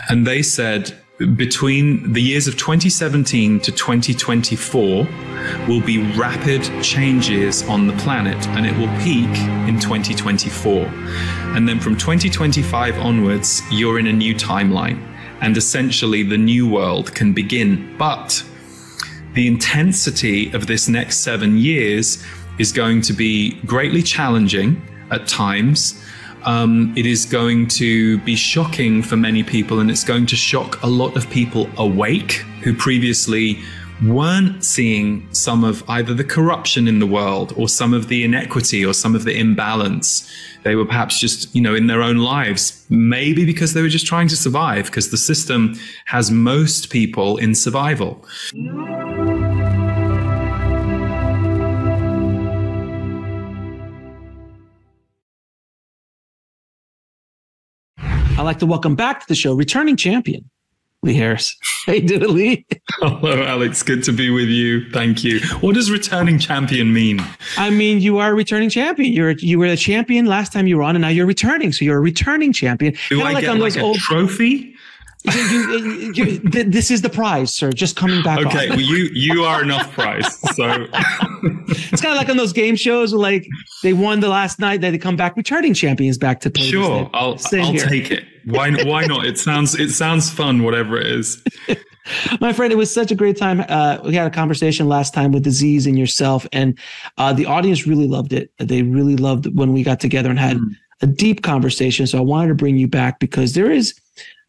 And they said between the years of 2017 to 2024 will be rapid changes on the planet, and it will peak in 2024. And then from 2025 onwards, you're in a new timeline, and essentially the new world can begin. But the intensity of this next 7 years is going to be greatly challenging at times. It is going to be shocking for many people, and it's going to shock a lot of people awake who previously weren't seeing some of either the corruption in the world or some of the inequity or some of the imbalance. They were perhaps just, in their own lives, maybe because they were just trying to survive, because the system has most people in survival. I'd like to welcome back to the show, returning champion, Lee Harris. How you doing, Lee? Hello, Alex. Good to be with you. Thank you. What does returning champion mean? I mean, you are a returning champion. You were a champion last time you were on, and now you're returning. So you're a returning champion. Do I get like a trophy? This is the prize, sir. Just coming back. Okay, well, you are enough prize. So it's kind of like on those game shows, like they won the last night, that they come back returning champions back to play. Sure, I'll take it. Why not? It sounds fun, whatever it is. My friend, it was such a great time. We had a conversation last time with Aziz and yourself, and the audience really loved it. They really loved when we got together and had a deep conversation. So I wanted to bring you back because there is.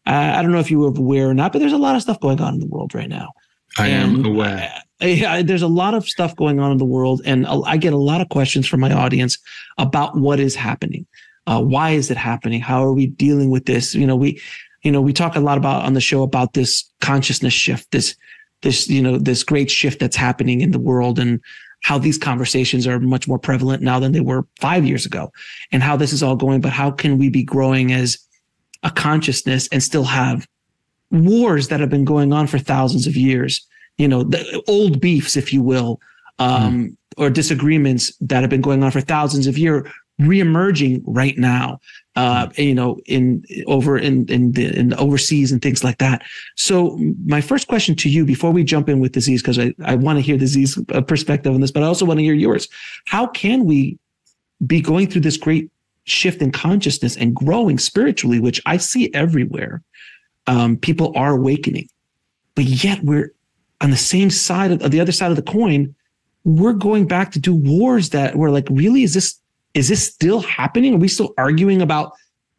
I don't know if you were aware or not, but there's a lot of stuff going on in the world right now. I am aware. There's a lot of stuff going on in the world, and I get a lot of questions from my audience about what is happening. Why is it happening? How are we dealing with this? We talk a lot about on the show about this consciousness shift, this great shift that's happening in the world, and how these conversations are much more prevalent now than they were 5 years ago, and how this is all going. But how can we be growing as a consciousness and still have wars that have been going on for thousands of years, the old beefs, if you will, or disagreements that have been going on for thousands of years, reemerging right now, in overseas and things like that. So my first question to you, before we jump in with disease, because I want to hear disease perspective on this, but I also want to hear yours. How can we be going through this great shift in consciousness and growing spiritually, which I see everywhere? People are awakening, but yet we're on the same side of the other side of the coin. We're going back to do wars that we're like, really, is this still happening? Are we still arguing about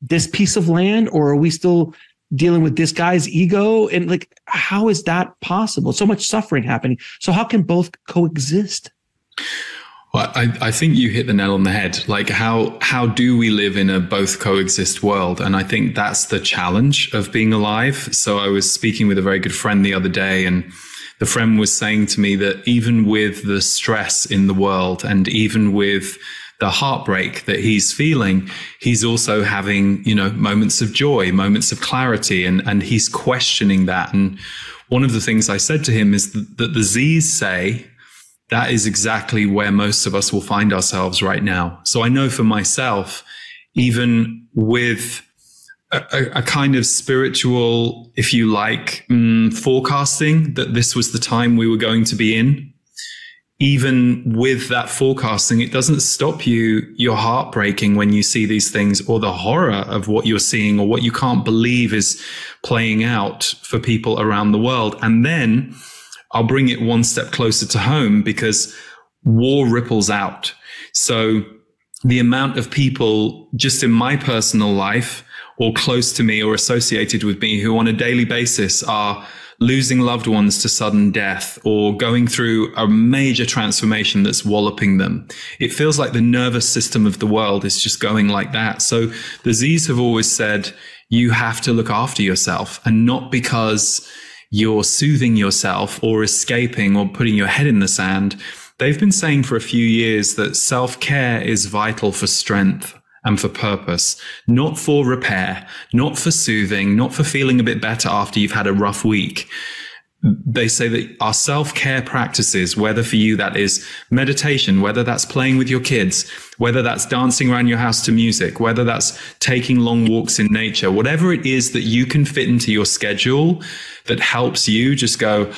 this piece of land, or are we still dealing with this guy's ego? And like, how is that possible? So much suffering happening. So how can both coexist? Well, I think you hit the nail on the head. Like, how do we live in a both coexist world? And I think that's the challenge of being alive. So I was speaking with a very good friend the other day, and the friend was saying to me that even with the stress in the world, and even with the heartbreak that he's feeling, he's also having, moments of joy, moments of clarity, and he's questioning that. And one of the things I said to him is that the Z's say, that is exactly where most of us will find ourselves right now. So I know for myself, even with a kind of spiritual, if you like, forecasting that this was the time we were going to be in, even with that forecasting, it doesn't stop your heart breaking when you see these things, or the horror of what you're seeing, or what you can't believe is playing out for people around the world. And then I'll bring it one step closer to home, because war ripples out. So the amount of people just in my personal life, or close to me or associated with me, who on a daily basis are losing loved ones to sudden death, or going through a major transformation that's walloping them. It feels like the nervous system of the world is just going like that. So the Z's have always said, you have to look after yourself, and not because you're soothing yourself or escaping or putting your head in the sand. They've been saying for a few years that self-care is vital for strength and for purpose, not for repair, not for soothing, not for feeling a bit better after you've had a rough week. they say that our self-care practices, whether for you that is meditation, whether that's playing with your kids, whether that's dancing around your house to music, whether that's taking long walks in nature, whatever it is that you can fit into your schedule that helps you just go,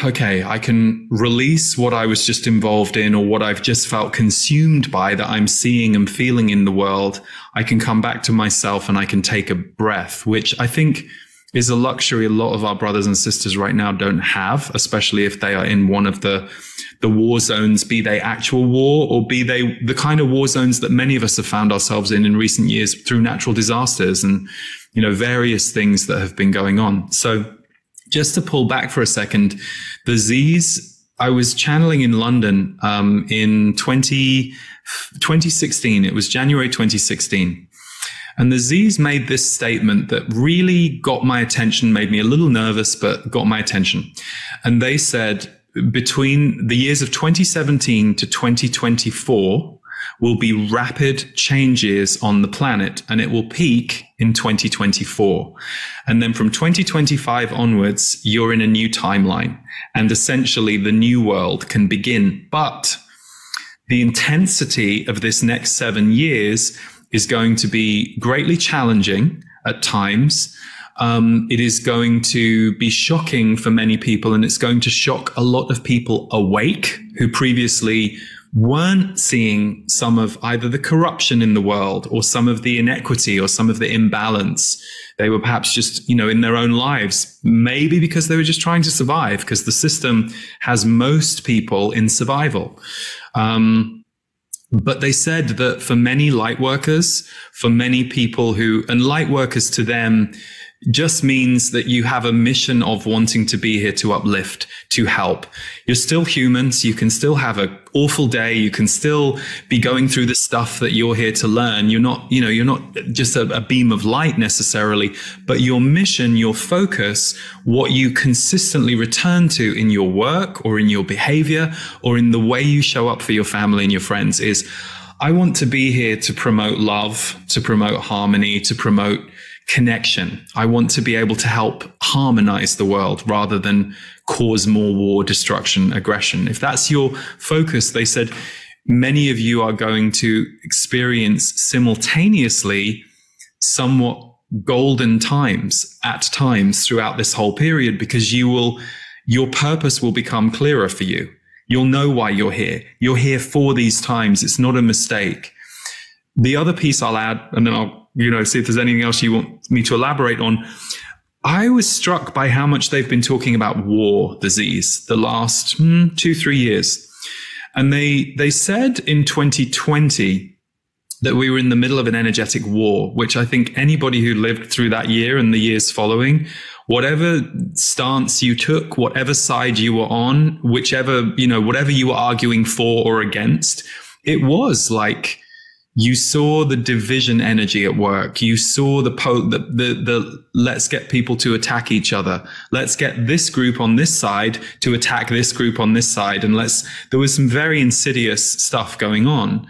okay, I can release what I was just involved in or what I've just felt consumed by that I'm seeing and feeling in the world. I can come back to myself and I can take a breath, which I think is a luxury a lot of our brothers and sisters right now don't have, especially if they are in one of the war zones, be they actual war or be they the kind of war zones that many of us have found ourselves in recent years through natural disasters and, various things that have been going on. So just to pull back for a second, the Z's, I was channeling in London in 2016. It was January 2016. And the Z's made this statement that really got my attention, made me a little nervous, but got my attention. And they said between the years of 2017 to 2024 will be rapid changes on the planet, and it will peak in 2024. And then from 2025 onwards, you're in a new timeline, and essentially the new world can begin. But the intensity of this next 7 years is going to be greatly challenging at times. It is going to be shocking for many people, and it's going to shock a lot of people awake who previously weren't seeing some of either the corruption in the world or some of the inequity or some of the imbalance. They were perhaps just, in their own lives, maybe because they were just trying to survive, because the system has most people in survival. But they said that for many light workers, for many people and light workers to them just means that you have a mission of wanting to be here to uplift, to help. You're still humans. You can still have an awful day. You can still be going through the stuff that you're here to learn. You're not just a beam of light necessarily, but your mission, your focus, what you consistently return to in your work or in your behavior or in the way you show up for your family and your friends is, I want to be here to promote love, to promote harmony, to promote connection. I want to be able to help harmonize the world rather than cause more war, destruction, aggression. If that's your focus, they said, many of you are going to experience simultaneously somewhat golden times at times throughout this whole period, because your purpose will become clearer for you. You'll know why you're here. You're here for these times. It's not a mistake. The other piece I'll add, and then I'll see if there's anything else you want me to elaborate on. I was struck by how much they've been talking about war, the Z's, the last 2-3 years. And they said in 2020 that we were in the middle of an energetic war, which I think anybody who lived through that year and the years following, whatever stance you took, whatever side you were on, whatever you were arguing for or against, it was like, you saw the division energy at work. You saw the let's get people to attack each other. Let's get this group on this side to attack this group on this side. And there was some very insidious stuff going on.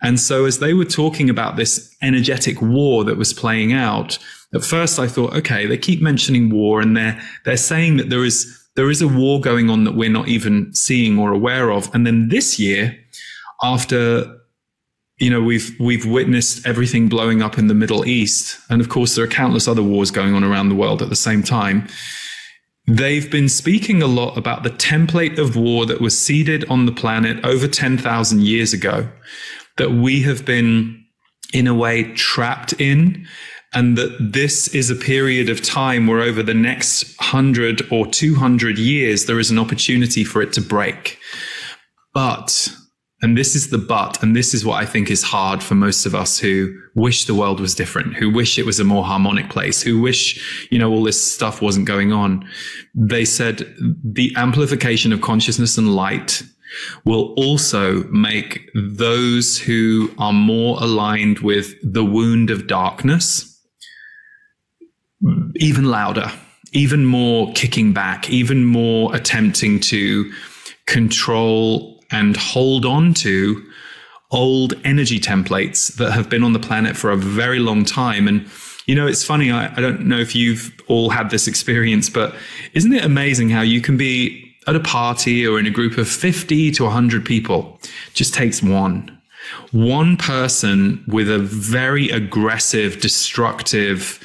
And so as they were talking about this energetic war that was playing out, at first I thought, okay, they keep mentioning war and they're saying that there is a war going on that we're not even seeing or aware of. And then this year, after we've witnessed everything blowing up in the Middle East. And of course, there are countless other wars going on around the world at the same time. They've been speaking a lot about the template of war that was seeded on the planet over 10,000 years ago, that we have been, in a way, trapped in, and that this is a period of time where over the next 100 or 200 years, there is an opportunity for it to break. But... and this is the but, and this is what I think is hard for most of us who wish the world was different, who wish it was a more harmonic place, who wish, all this stuff wasn't going on. They said the amplification of consciousness and light will also make those who are more aligned with the wound of darkness even louder, even more kicking back, even more attempting to control and hold on to old energy templates that have been on the planet for a very long time. And You know, it's funny. I don't know if you've all had this experience, but isn't it amazing how you can be at a party or in a group of 50 to 100 people? It just takes one person with a very aggressive, destructive,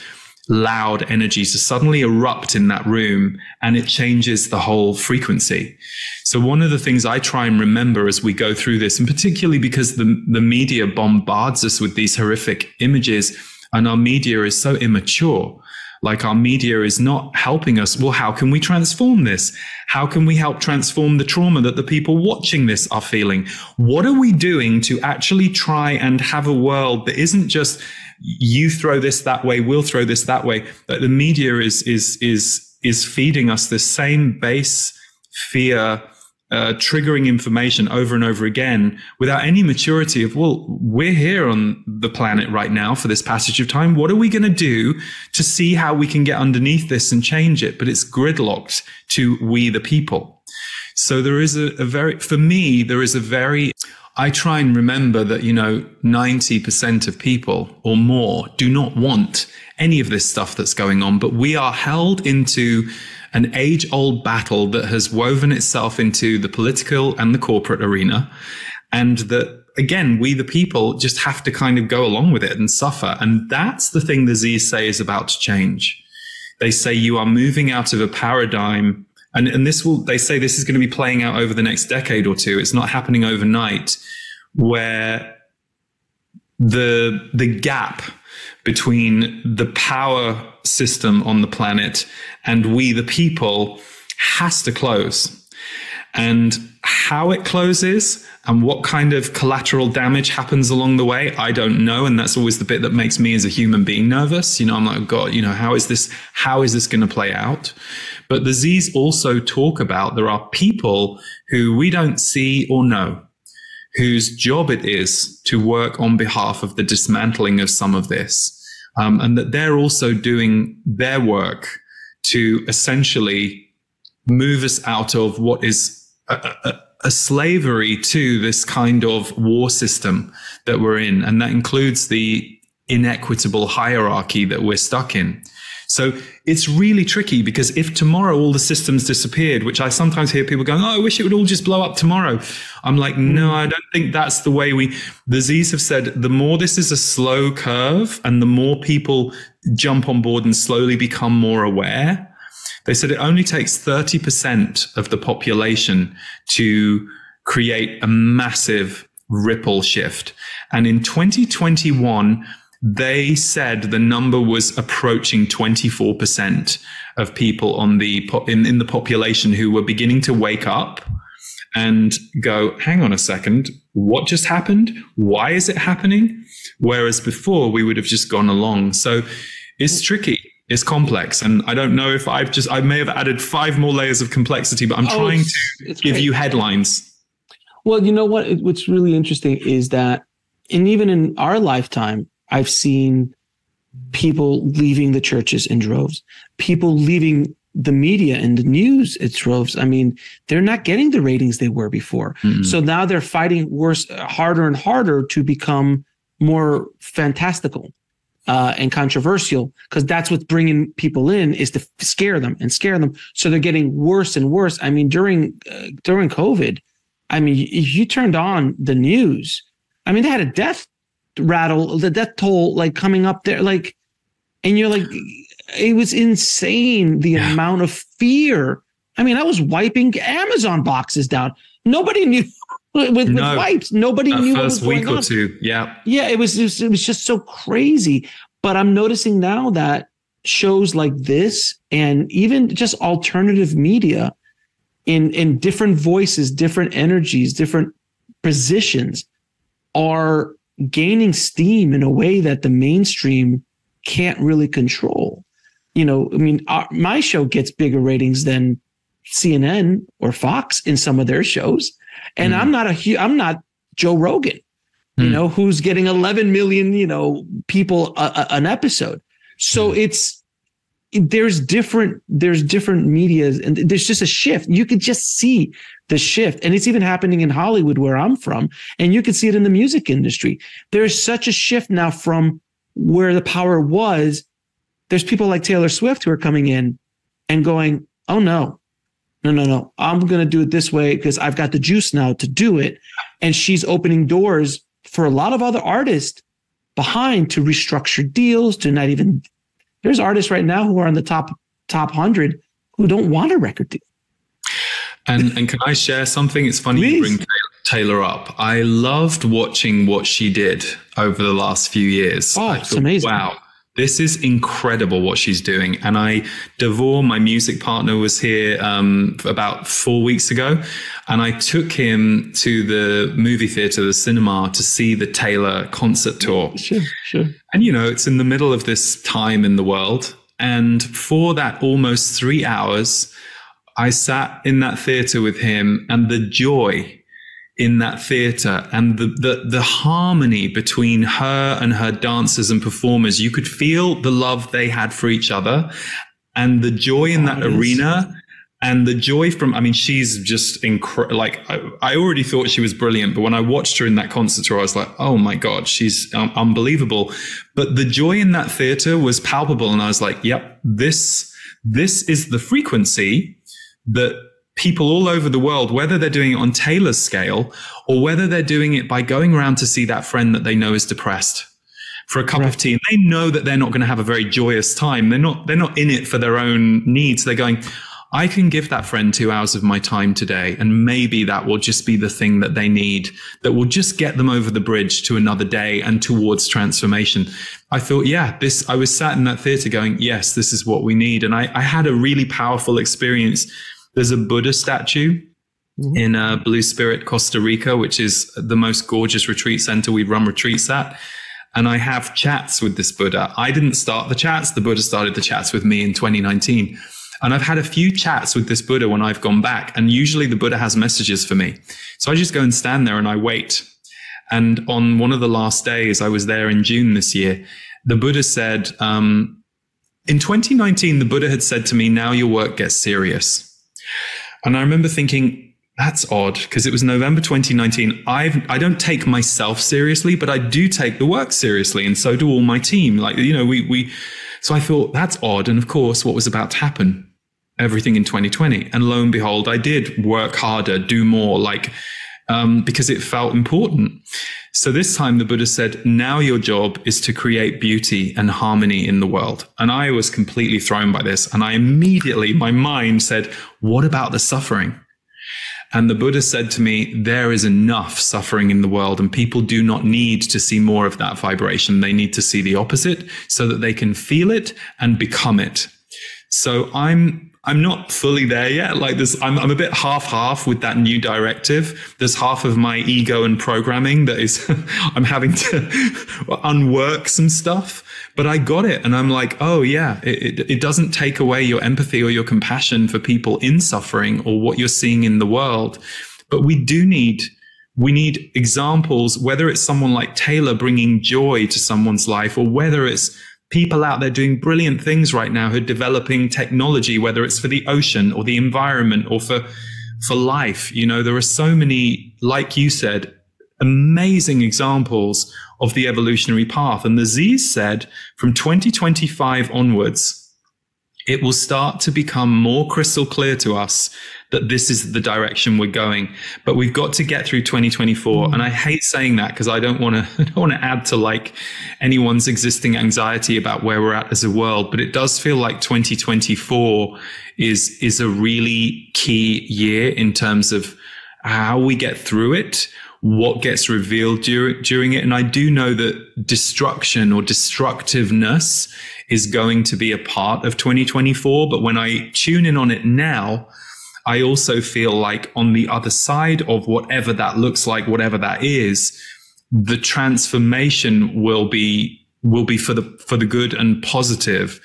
loud energy to suddenly erupt in that room, and it changes the whole frequency. So one of the things I try and remember as we go through this, and particularly because the media bombards us with these horrific images, and our media is so immature, like our media is not helping us. Well, how can we transform this? How can we help transform the trauma that the people watching this are feeling? What are we doing to actually try and have a world that isn't just you throw this that way, we'll throw this that way? That the media is feeding us this same base fear, triggering information over and over again without any maturity of, well, we're here on the planet right now for this passage of time. What are we going to do to see how we can get underneath this and change it? But it's gridlocked to we the people. So there is I try and remember that, 90% of people or more do not want any of this stuff that's going on, but we are held into an age-old battle that has woven itself into the political and the corporate arena. And that, again, we the people just have to kind of go along with it and suffer. And that's the thing the Z's say is about to change. They say you are moving out of a paradigm, and they say this is going to be playing out over the next decade or two. It's not happening overnight, where the gap between the power system on the planet and we the people has to close. And how it closes and what kind of collateral damage happens along the way, I don't know. And that's always the bit that makes me as a human being nervous. I'm like, God, how is this going to play out? But the Z's also talk about there are people who we don't see or know, whose job it is to work on behalf of the dismantling of some of this. And that they're also doing their work to essentially move us out of what is a slavery to this kind of war system that we're in. And that includes the inequitable hierarchy that we're stuck in. So it's really tricky, because if tomorrow all the systems disappeared, which I sometimes hear people going, oh, I wish it would all just blow up tomorrow. I'm like, no, I don't think that's the way the Z's have said, the more this is a slow curve and the more people jump on board and slowly become more aware. They said it only takes 30% of the population to create a massive ripple shift. And in 2021, they said the number was approaching 24% of people in the population who were beginning to wake up and go, hang on a second, what just happened? Why is it happening? Whereas before we would have just gone along. So it's tricky. It's complex. And I don't know if I may have added 5 more layers of complexity, but I'm trying to give you headlines. Well, you know what? What's really interesting is that, and even in our lifetime, I've seen people leaving the churches in droves, people leaving the media and the news in droves. I mean, they're not getting the ratings they were before. Mm-hmm. So now they're fighting harder and harder to become more fantastical and controversial, because that's what's bringing people in, is to scare them. So they're getting worse and worse. I mean, during COVID, I mean, if you turned on the news, I mean, they had a death toll like coming up there, like, and you're like, it was insane, the amount of fear. I mean, I was wiping Amazon boxes down. Nobody knew with wipes. Nobody knew what was going on. First week or two, yeah. It was just so crazy. But I'm noticing now that shows like this, and even just alternative media, in different voices, different energies, different positions, are gaining steam in a way that the mainstream can't really control. I mean, my show gets bigger ratings than CNN or Fox in some of their shows, and I'm not Joe Rogan, who's getting 11 million, people an episode. So there's different medias, and there's just a shift. You could just see the shift, and it's even happening in Hollywood, where I'm from, and you can see it in the music industry. There's such a shift now from where the power was, there's people like Taylor Swift who are coming in and going, oh no, I'm going to do it this way because I've got the juice now to do it. And she's opening doors for a lot of other artists behind to restructure deals, to not even, there's artists right now who are on the top 100 who don't want a record deal. And can I share something? It's funny you bring Taylor up. I loved watching what she did over the last few years. Oh, it's amazing. Wow, this is incredible what she's doing. And Devor, my music partner, was here about 4 weeks ago. And I took him to the movie theater, the cinema, to see the Taylor concert tour. Sure. And, it's in the middle of this time in the world. And for that almost 3 hours, I sat in that theater with him, and the joy in that theater and the harmony between her and her dancers and performers, you could feel the love they had for each other and the joy in that arena. And the joy she's just incredible. Like, I already thought she was brilliant, but when I watched her in that concert tour, I was like, oh my God, she's unbelievable. But the joy in that theater was palpable. And I was like, yep, this is the frequency that people all over the world, whether they're doing it on Taylor's scale or whether they're doing it by going around to see that friend that they know is depressed for a cup of tea, and they know that they're not going to have a very joyous time. They're not in it for their own needs. They're going, I can give that friend 2 hours of my time today, and maybe that will just be the thing that they need, that will just get them over the bridge to another day and towards transformation. I thought, I was sat in that theater going, yes, this is what we need. And I had a really powerful experience. There's a Buddha statue in Blue Spirit, Costa Rica, which is the most gorgeous retreat center we run retreats at. And I have chats with this Buddha. I didn't start the chats. The Buddha started the chats with me in 2019. And I've had a few chats with this Buddha when I've gone back. And usually the Buddha has messages for me. So I just go and stand there and I wait. And on one of the last days, I was there in June this year, the Buddha said, in 2019, the Buddha had said to me, now your work gets serious. And I remember thinking, that's odd, because it was November 2019. I don't take myself seriously, but I do take the work seriously. And so do all my team. So I thought, that's odd. And of course, what was about to happen? Everything in 2020. And lo and behold, I did work harder, do more, because it felt important. So this time the Buddha said, now your job is to create beauty and harmony in the world. And I was completely thrown by this. And I immediately, my mind said, what about the suffering? And the Buddha said to me, there is enough suffering in the world, and people do not need to see more of that vibration. They need to see the opposite so that they can feel it and become it. So I'm not fully there yet. I'm a bit half with that new directive. There's half of my ego and programming that is, I'm having to unwork some stuff, but I got it. And I'm like, oh yeah, it doesn't take away your empathy or your compassion for people in suffering or what you're seeing in the world. But we need examples, whether it's someone like Taylor bringing joy to someone's life, or whether it's people out there doing brilliant things right now who are developing technology, whether it's for the ocean or the environment or for life. There are so many, like you said, amazing examples of the evolutionary path. And the Z's said from 2025 onwards, it will start to become more crystal clear to us that this is the direction we're going. But we've got to get through 2024. And I hate saying that because I don't want to add to anyone's existing anxiety about where we're at as a world. But it does feel like 2024 is a really key year in terms of how we get through it, what gets revealed during it. And I do know that destruction or destructiveness is going to be a part of 2024. But when I tune in on it now, I also feel like on the other side of whatever that looks like, whatever that is, the transformation will be for the good and positive.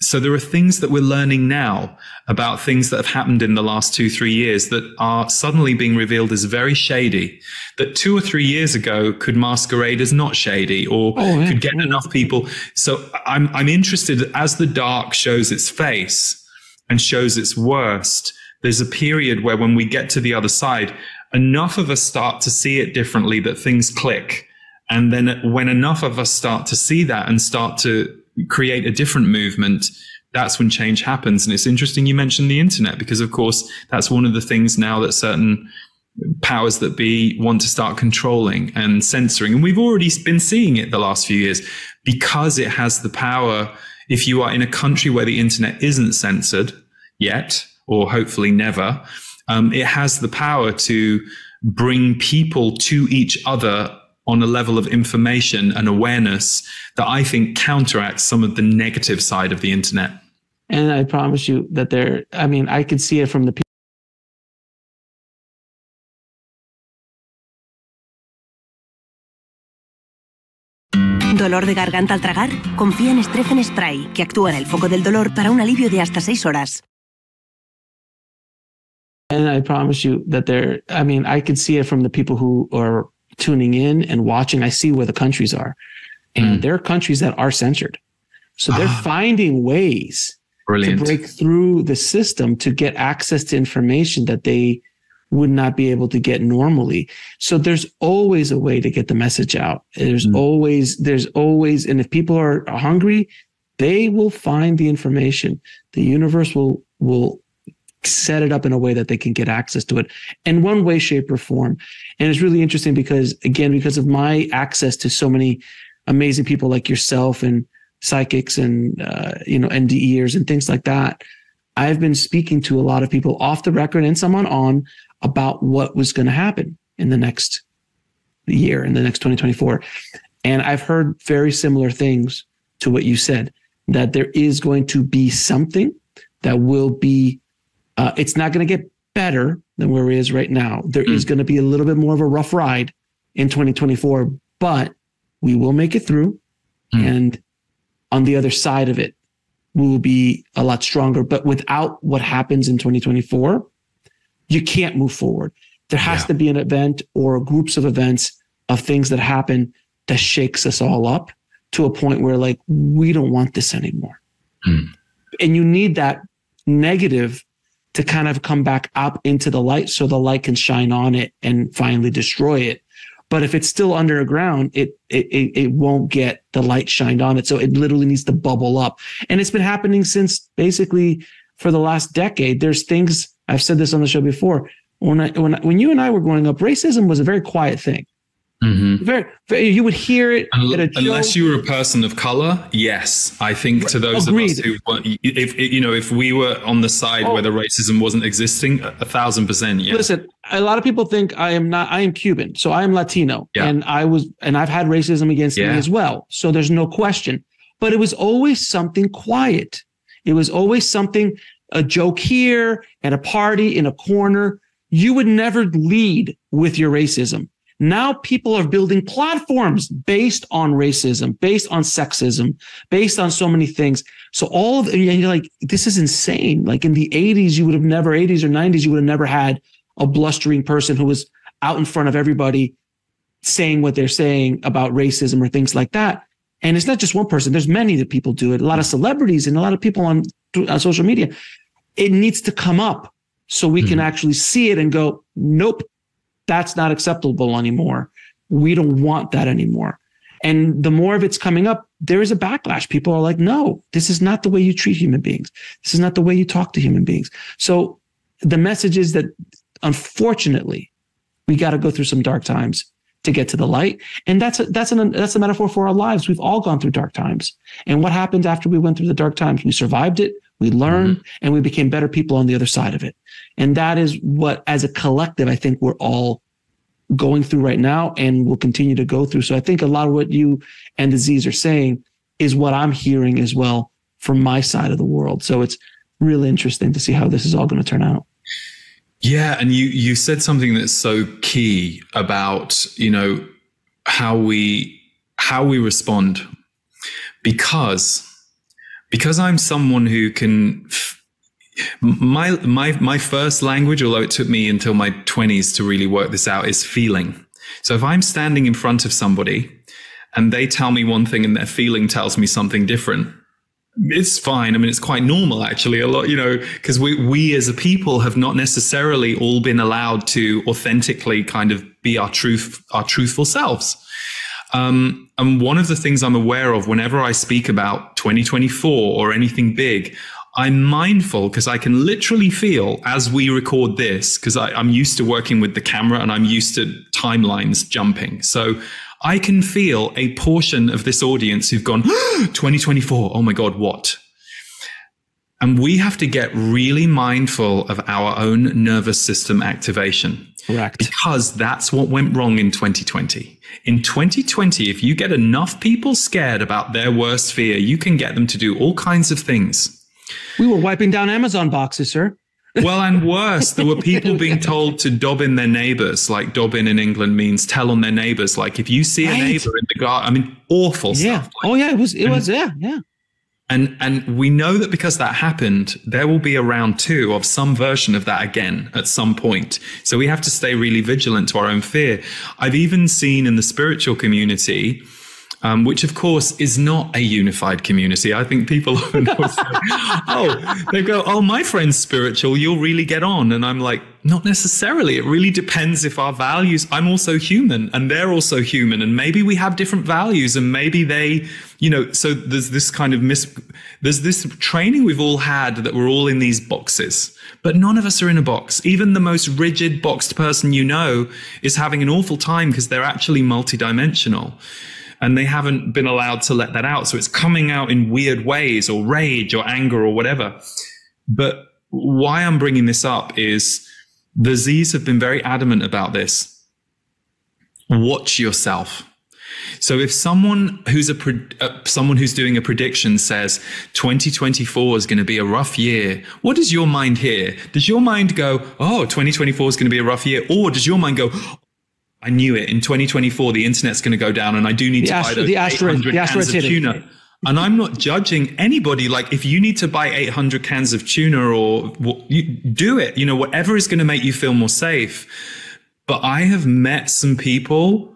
So there are things that we're learning now about things that have happened in the last 2-3 years that are suddenly being revealed as very shady, that 2 or 3 years ago could masquerade as not shady or could get enough people. So I'm interested, as the dark shows its face and shows its worst, there's a period where when we get to the other side, enough of us start to see it differently that things click. And then when enough of us start to see that and start to create a different movement, that's when change happens. And it's interesting you mentioned the internet, because of course that's one of the things now that certain powers that be want to start controlling and censoring. And we've already been seeing it the last few years, because it has the power. If you are in a country where the internet isn't censored yet, or hopefully never, it has the power to bring people to each other on a level of information and awareness that I think counteracts some of the negative side of the internet. And I promise you that I could see it from the people. ¿Dolor de garganta al tragar? Confía en Strefen Spray, que actúa en el foco del dolor para un alivio de hasta 6 horas. And I promise you that I could see it from the people who are tuning in and watching. I see where the countries are. And there are countries that are censored. So they're finding ways to break through the system to get access to information that they would not be able to get normally. So there's always a way to get the message out. There's always, and if people are hungry, they will find the information. The universe will set it up in a way that they can get access to it in one way, shape, or form. And it's really interesting because of my access to so many amazing people like yourself and psychics and, NDEers and things like that, I've been speaking to a lot of people off the record and someone on about what was going to happen in the next year, in the next 2024. And I've heard very similar things to what you said, that there is going to be something that will be, it's not going to get better than where it is right now. There is going to be a little bit more of a rough ride in 2024, but we will make it through. And on the other side of it, we will be a lot stronger. But without what happens in 2024, you can't move forward. There has to be an event or groups of events of things that happen that shakes us all up to a point where like, we don't want this anymore. And you need that negative to kind of come back up into the light so the light can shine on it and finally destroy it. But if it's still underground, it won't get the light shined on it. So it literally needs to bubble up. And it's been happening since basically for the last decade. There's things, I've said this on the show before. When you and I were growing up, racism was a very quiet thing. You would hear it unless you were a person of color. Yes, I think to those of us who, if we were on the side where the racism wasn't existing, 1,000%. Yeah. Listen, a lot of people think I am Cuban, so I am Latino, and I've had racism against me as well. So there's no question, but it was always something quiet. It was always something, a joke here at a party in a corner. You would never lead with your racism. Now people are building platforms based on racism, based on sexism, based on so many things. So you're like, this is insane. Like in the 80s, 80s or 90s, you would have never had a blustering person who was out in front of everybody saying what they're saying about racism or things like that. And it's not just one person. There's many that people do it. A lot of celebrities and a lot of people on social media. It needs to come up so we can actually see it and go, nope. That's not acceptable anymore. We don't want that anymore. And the more of it's coming up, there is a backlash. People are like, no, this is not the way you treat human beings. This is not the way you talk to human beings. So the message is that, unfortunately, we got to go through some dark times to get to the light. And that's a metaphor for our lives. We've all gone through dark times. And what happened after we went through the dark times? We survived it. We learned and we became better people on the other side of it. And that is what, as a collective, I think we're all going through right now and will continue to go through. So I think a lot of what you and Aziz are saying is what I'm hearing as well from my side of the world. So it's really interesting to see how this is all going to turn out. Yeah. And you said something that's so key about, how we respond, because I'm someone who can, my first language, although it took me until my 20s to really work this out, is feeling. So if I'm standing in front of somebody and they tell me one thing and their feeling tells me something different, it's fine. I mean, it's quite normal, actually, a lot, because we as a people have not necessarily all been allowed to authentically kind of be our truthful selves. And one of the things I'm aware of whenever I speak about 2024 or anything big, I'm mindful because I can literally feel as we record this, because I'm used to working with the camera and I'm used to timelines jumping. So I can feel a portion of this audience who've gone, 2024, oh my God, what? And we have to get really mindful of our own nervous system activation. Correct. Because that's what went wrong in 2020. In 2020, if you get enough people scared about their worst fear, you can get them to do all kinds of things. We were wiping down Amazon boxes, sir. Well, and worse, there were people being told to dob in their neighbors, like dob in England means tell on their neighbors. Like if you see a neighbor in the garden, I mean, awful stuff. It was. And we know that because that happened, there will be a round 2 of some version of that again at some point. So we have to stay really vigilant to our own fear. I've even seen in the spiritual community, which of course is not a unified community. I think people often say, they go, oh, my friend's spiritual, you'll really get on. And I'm like, not necessarily. It really depends if our values, I'm also human and they're also human. And maybe we have different values and maybe they, so there's this kind of there's this training we've all had that we're all in these boxes, but none of us are in a box. Even the most rigid boxed person is having an awful time because they're actually multidimensional. And they haven't been allowed to let that out. So it's coming out in weird ways or rage or anger or whatever. But why I'm bringing this up is the Z's have been very adamant about this. Watch yourself. So if someone who's doing a prediction says 2024 is going to be a rough year, what does your mind hear? Does your mind go, oh, 2024 is going to be a rough year? Or does your mind go, I knew it. In 2024, the internet's going to go down and I do need to buy those 800 cans of tuna. And I'm not judging anybody. Like if you need to buy 800 cans of tuna or you do it, whatever is going to make you feel more safe. But I have met some people,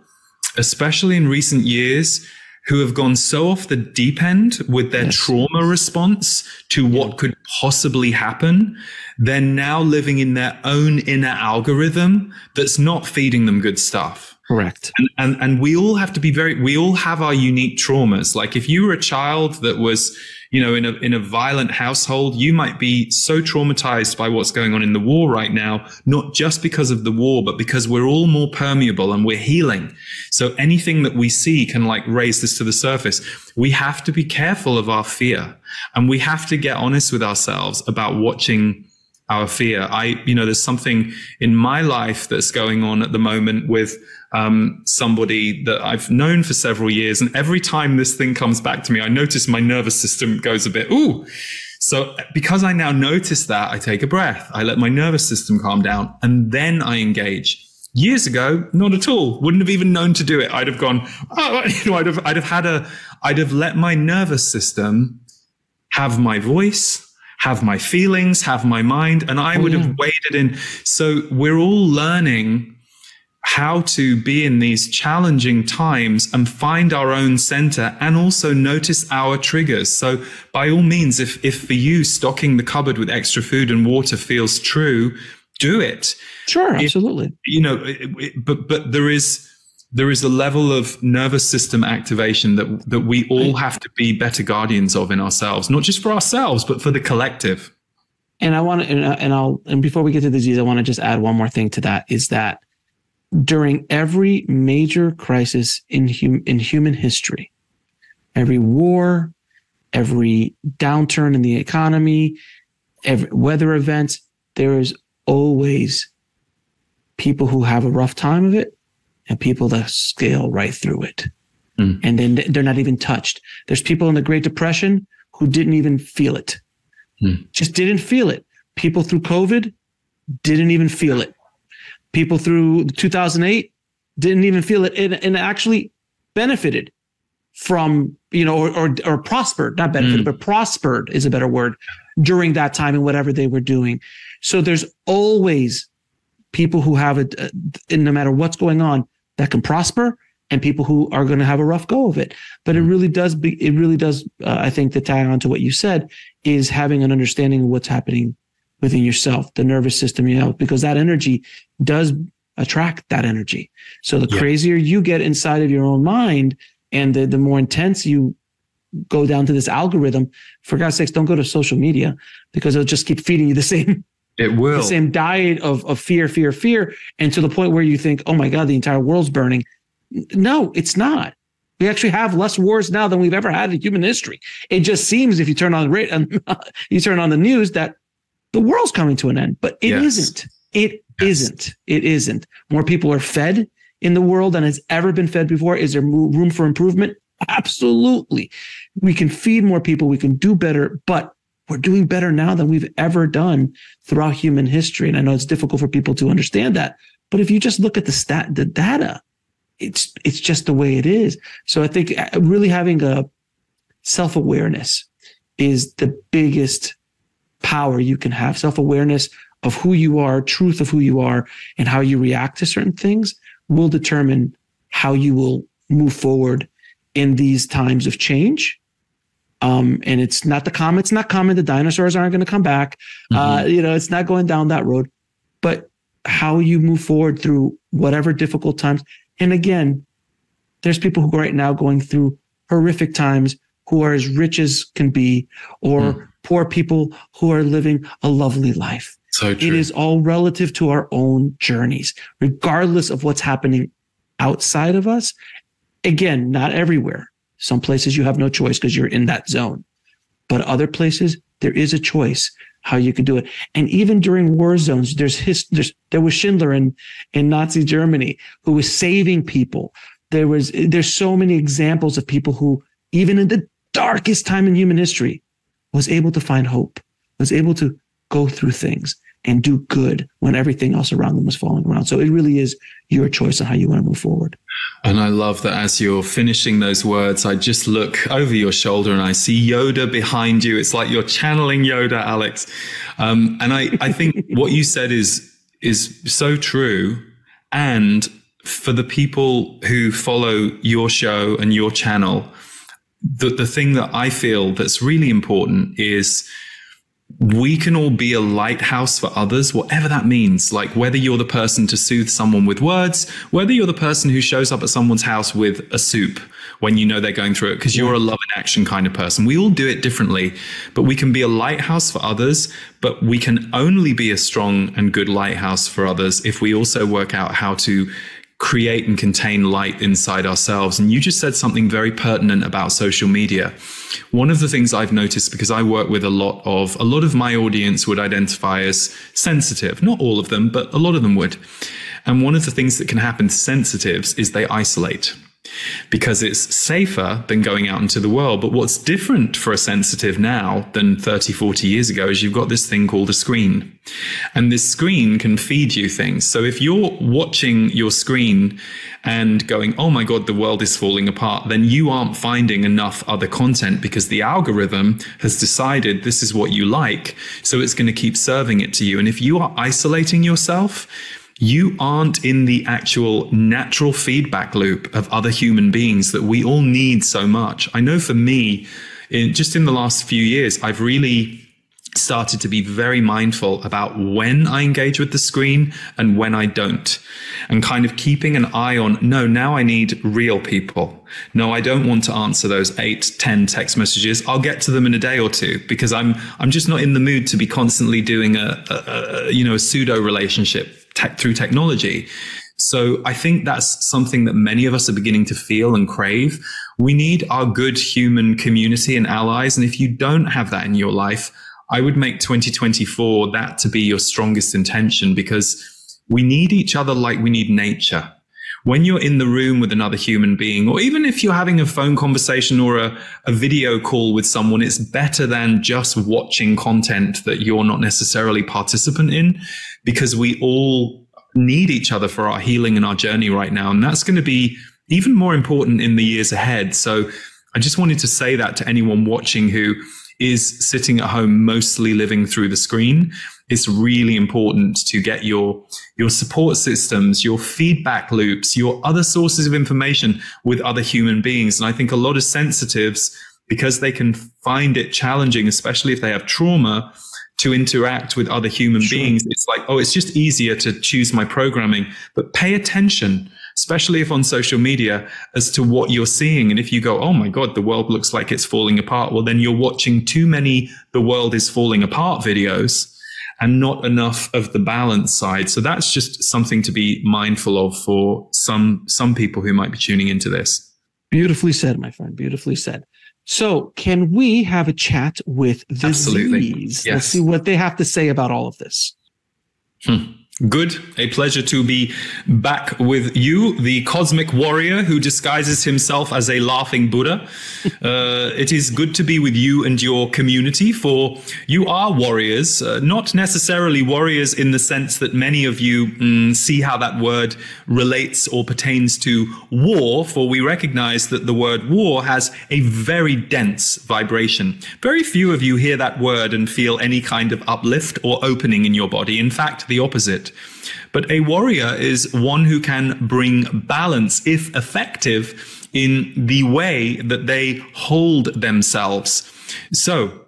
especially in recent years, who have gone so off the deep end with their trauma response to what could possibly happen. They're now living in their own inner algorithm that's not feeding them good stuff. Correct. And we all have to be we all have our unique traumas. Like if you were a child that was, in a violent household, you might be so traumatized by what's going on in the war right now, not just because of the war, but because we're all more permeable and we're healing. So anything that we see can raise this to the surface. We have to be careful of our fear and we have to get honest with ourselves about watching our fear. There's something in my life that's going on at the moment with somebody that I've known for several years. And every time this thing comes back to me, I notice my nervous system goes a bit, ooh. So because I now notice that, I take a breath, I let my nervous system calm down, and then I engage. Years ago, not at all. Wouldn't have even known to do it. I'd have gone, I'd have let my nervous system have my voice, have my feelings, have my mind, and I would have waded in. So we're all learning how to be in these challenging times and find our own center and also notice our triggers. So by all means, if for you stocking the cupboard with extra food and water feels true, do it. Sure, absolutely. But there is a level of nervous system activation that we all have to be better guardians of in ourselves, not just for ourselves, but for the collective. And I want to, and before we get to the disease, I want to just add one more thing to that, is that during every major crisis in human history, every war, every downturn in the economy, every weather events, there is always people who have a rough time of it and people that scale right through it. And then they're not even touched. There's people in the Great Depression who didn't even feel it. Just didn't feel it. People through COVID didn't even feel it. People through 2008 didn't even feel it and actually benefited from, or prospered, not benefited, but prospered is a better word during that time and whatever they were doing. So there's always people who have it, no matter what's going on, that can prosper, and people who are going to have a rough go of it. But it really does, I think, to tag on to what you said, is having an understanding of what's happening within yourself, the nervous system, because that energy does attract that energy. So the crazier you get inside of your own mind, and the more intense you go down to this algorithm, for God's sakes, don't go to social media, because it'll just keep feeding you the same diet of fear, fear, fear. And to the point where you think, oh my God, the entire world's burning. No, it's not. We actually have less wars now than we've ever had in human history. It just seems, if you turn on the news, that the world's coming to an end, but it isn't. It isn't. More people are fed in the world than has ever been fed before. Is there room for improvement? Absolutely. We can feed more people. We can do better, but we're doing better now than we've ever done throughout human history. And I know it's difficult for people to understand that, but if you just look at the data, it's just the way it is. So I think really having a self-awareness is the biggest power you can have. Self-awareness of who you are, truth of who you are, and how you react to certain things will determine how you will move forward in these times of change. And it's not common. The dinosaurs aren't going to come back. It's not going down that road, but how you move forward through whatever difficult times. And again, there's people who are right now going through horrific times, who are as rich as can be, or poor people who are living a lovely life. So true. It is all relative to our own journeys, regardless of what's happening outside of us. Again, not everywhere. Some places you have no choice because you're in that zone. But other places, there is a choice how you can do it. And even during war zones, there was Schindler in Nazi Germany who was saving people. There's so many examples of people who, even in the darkest time in human history, was able to find hope, was able to go through things and do good when everything else around them was falling around. So it really is your choice on how you want to move forward. And I love that as you're finishing those words, I just look over your shoulder and I see Yoda behind you. It's like you're channeling Yoda, Alex. And I think what you said is so true. And for the people who follow your show and your channel, the thing that I feel that's really important is we can all be a lighthouse for others, whatever that means. Like whether you're the person to soothe someone with words, whether you're the person who shows up at someone's house with a soup when you know they're going through it, because you're a love and action kind of person. We all do it differently, but we can be a lighthouse for others, but we can only be a strong and good lighthouse for others if we also work out how to create and contain light inside ourselves. And you just said something very pertinent about social media. One of the things I've noticed, because I work with a lot of my audience would identify as sensitive, not all of them, but a lot of them would. And one of the things that can happen to sensitives is they isolate, because it's safer than going out into the world. But what's different for a sensitive now than 30, 40 years ago is you've got this thing called a screen. And this screen can feed you things. So if you're watching your screen and going, oh my God, the world is falling apart, then you aren't finding enough other content because the algorithm has decided this is what you like. So it's going to keep serving it to you. And if you are isolating yourself, you aren't in the actual natural feedback loop of other human beings that we all need so much. I know for me, in the last few years, I've really started to be very mindful about when I engage with the screen and when I don't, and kind of keeping an eye on, no, now I need real people. No, I don't want to answer those 8, 10 text messages. I'll get to them in a day or two, because I'm just not in the mood to be constantly doing a pseudo relationship through technology. So I think that's something that many of us are beginning to feel and crave. We need our good human community and allies. And if you don't have that in your life, I would make 2024 that to be your strongest intention, because we need each other like we need nature. When you're in the room with another human being, or even if you're having a phone conversation or a video call with someone, it's better than just watching content that you're not necessarily participant in, because we all need each other for our healing and our journey right now. And that's going to be even more important in the years ahead. So I just wanted to say that to anyone watching who is sitting at home, mostly living through the screen. It's really important to get your support systems, your feedback loops, your other sources of information with other human beings. And I think a lot of sensitives, because they can find it challenging, especially if they have trauma, to interact with other human beings. It's like, oh, it's just easier to choose my programming. But pay attention, especially if on social media, as to what you're seeing. And if you go, oh my God, the world looks like it's falling apart, well, then you're watching too many "the world is falling apart" videos and not enough of the balance side. So that's just something to be mindful of for some people who might be tuning into this. Beautifully said, my friend. Beautifully said. So can we have a chat with the Z's? Yes. Let's see what they have to say about all of this. Good. A pleasure to be back with you, the cosmic warrior who disguises himself as a laughing Buddha. It is good to be with you and your community, for you are warriors, not necessarily warriors in the sense that many of you see how that word relates or pertains to war, for we recognize that the word war has a very dense vibration. Very few of you hear that word and feel any kind of uplift or opening in your body. In fact, the opposite. But a warrior is one who can bring balance, if effective, in the way that they hold themselves. So,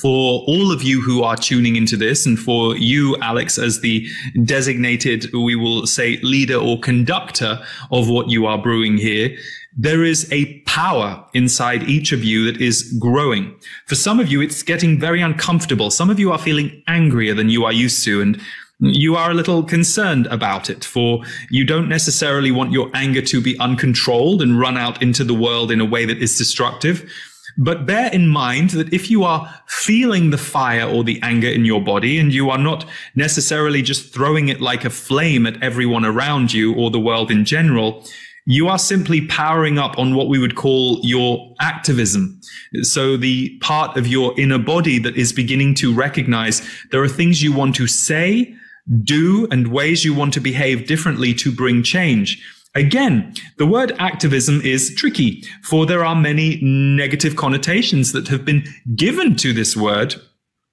for all of you who are tuning into this, and for you, Alex, as the designated, we will say, leader or conductor of what you are brewing here, there is a power inside each of you that is growing. For some of you, it's getting very uncomfortable. Some of you are feeling angrier than you are used to, and you are a little concerned about it, for you don't necessarily want your anger to be uncontrolled and run out into the world in a way that is destructive. But bear in mind that if you are feeling the fire or the anger in your body, and you are not necessarily just throwing it like a flame at everyone around you or the world in general, you are simply powering up on what we would call your activism. So the part of your inner body that is beginning to recognize there are things you want to say, do, and ways you want to behave differently to bring change. Again, the word activism is tricky, for there are many negative connotations that have been given to this word,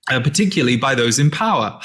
particularly by those in power.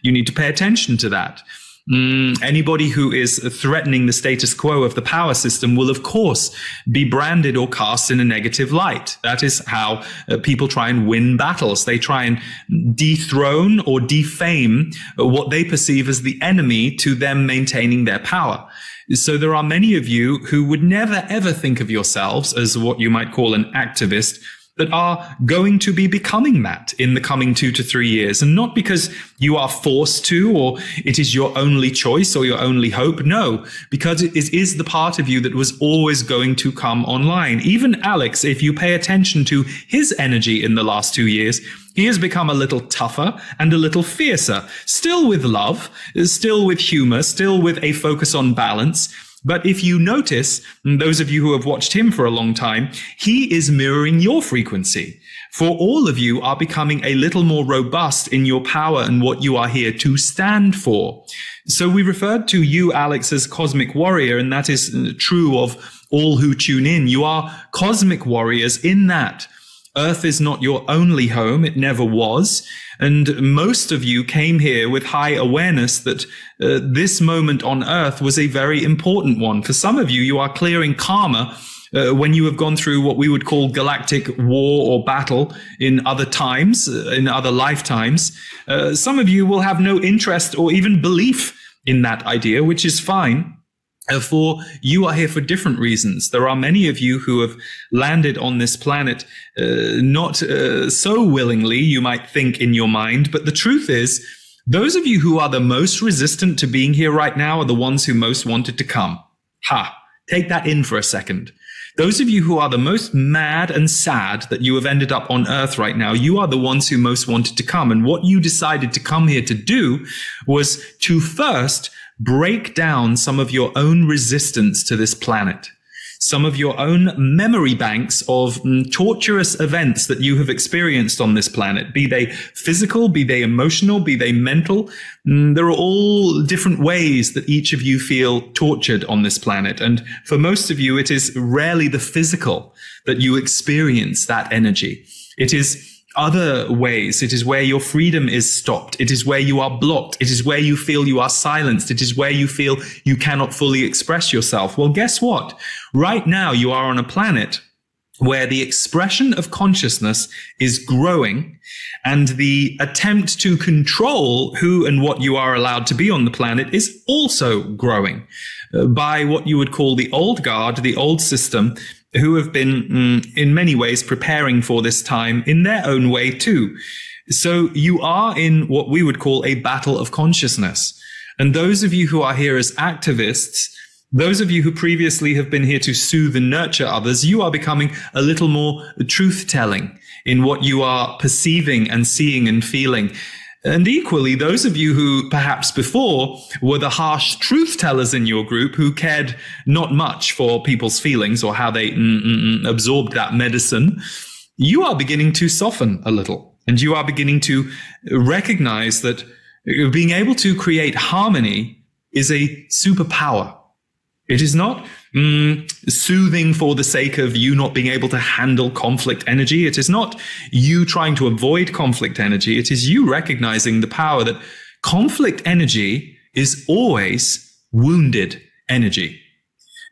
You need to pay attention to that. Anybody who is threatening the status quo of the power system will, of course, be branded or cast in a negative light. That is how people try and win battles. They try and dethrone or defame what they perceive as the enemy to them maintaining their power. So there are many of you who would never, ever think of yourselves as what you might call an activist, that are going to be becoming that in the coming 2 to 3 years. And not because you are forced to, or it is your only choice or your only hope. No, because it is the part of you that was always going to come online. Even Alex, if you pay attention to his energy in the last 2 years, he has become a little tougher and a little fiercer, still with love, still with humor, still with a focus on balance. But if you notice, those of you who have watched him for a long time, he is mirroring your frequency. For all of you are becoming a little more robust in your power and what you are here to stand for. So we referred to you, Alex, as cosmic warrior, and that is true of all who tune in. You are cosmic warriors in that Earth is not your only home. It never was. And most of you came here with high awareness that this moment on Earth was a very important one. For some of you, you are clearing karma when you have gone through what we would call galactic war or battle in other times, in other lifetimes. Some of you will have no interest or even belief in that idea, which is fine. For you are here for different reasons. There are many of you who have landed on this planet not so willingly, you might think in your mind. But the truth is, those of you who are the most resistant to being here right now are the ones who most wanted to come. Take that in for a second. Those of you who are the most mad and sad that you have ended up on Earth right now, you are the ones who most wanted to come. And what you decided to come here to do was to first break down some of your own resistance to this planet, some of your own memory banks of torturous events that you have experienced on this planet, be they physical, be they emotional, be they mental. There are all different ways that each of you feel tortured on this planet. And for most of you, it is rarely the physical that you experience that energy. It is other ways. It is where your freedom is stopped. It is where you are blocked. It is where you feel you are silenced. It is where you feel you cannot fully express yourself. Well, guess what? Right now you are on a planet where the expression of consciousness is growing and the attempt to control who and what you are allowed to be on the planet is also growing by what you would call the old guard, the old system, who have been in many ways preparing for this time in their own way too. So you are in what we would call a battle of consciousness. And those of you who are here as activists, those of you who previously have been here to soothe and nurture others, you are becoming a little more truth-telling in what you are perceiving and seeing and feeling. And equally, those of you who perhaps before were the harsh truth-tellers in your group who cared not much for people's feelings or how they absorbed that medicine, you are beginning to soften a little. And you are beginning to recognize that being able to create harmony is a superpower. It is not soothing for the sake of you not being able to handle conflict energy. It is not you trying to avoid conflict energy. It is you recognizing the power that conflict energy is always wounded energy.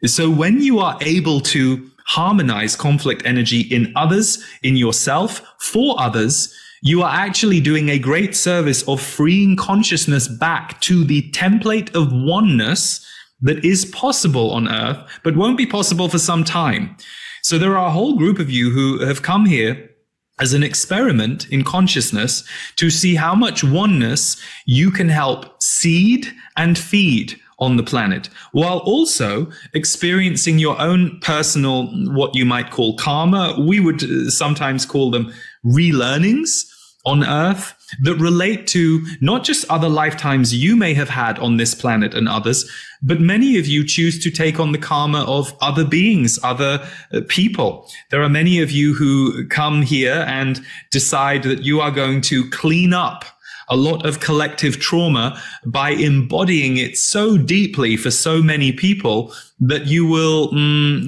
So when you are able to harmonize conflict energy in others, in yourself, for others, you are actually doing a great service of freeing consciousness back to the template of oneness that is possible on Earth, but won't be possible for some time. So there are a whole group of you who have come here as an experiment in consciousness to see how much oneness you can help seed and feed on the planet, while also experiencing your own personal, what you might call karma. We would sometimes call them relearnings on Earth that relate to not just other lifetimes you may have had on this planet and others, but many of you choose to take on the karma of other beings, other people. There are many of you who come here and decide that you are going to clean up a lot of collective trauma by embodying it so deeply for so many people that you will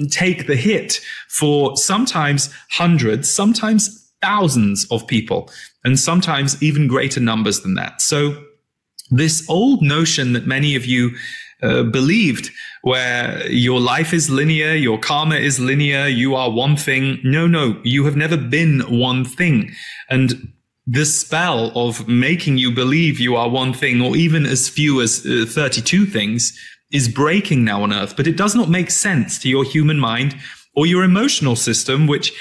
take the hit for sometimes hundreds, sometimes thousands of people, and sometimes even greater numbers than that. So this old notion that many of you believed, where your life is linear, your karma is linear, you are one thing. No, you have never been one thing. And the spell of making you believe you are one thing, or even as few as 32 things, is breaking now on Earth. But it does not make sense to your human mind or your emotional system, which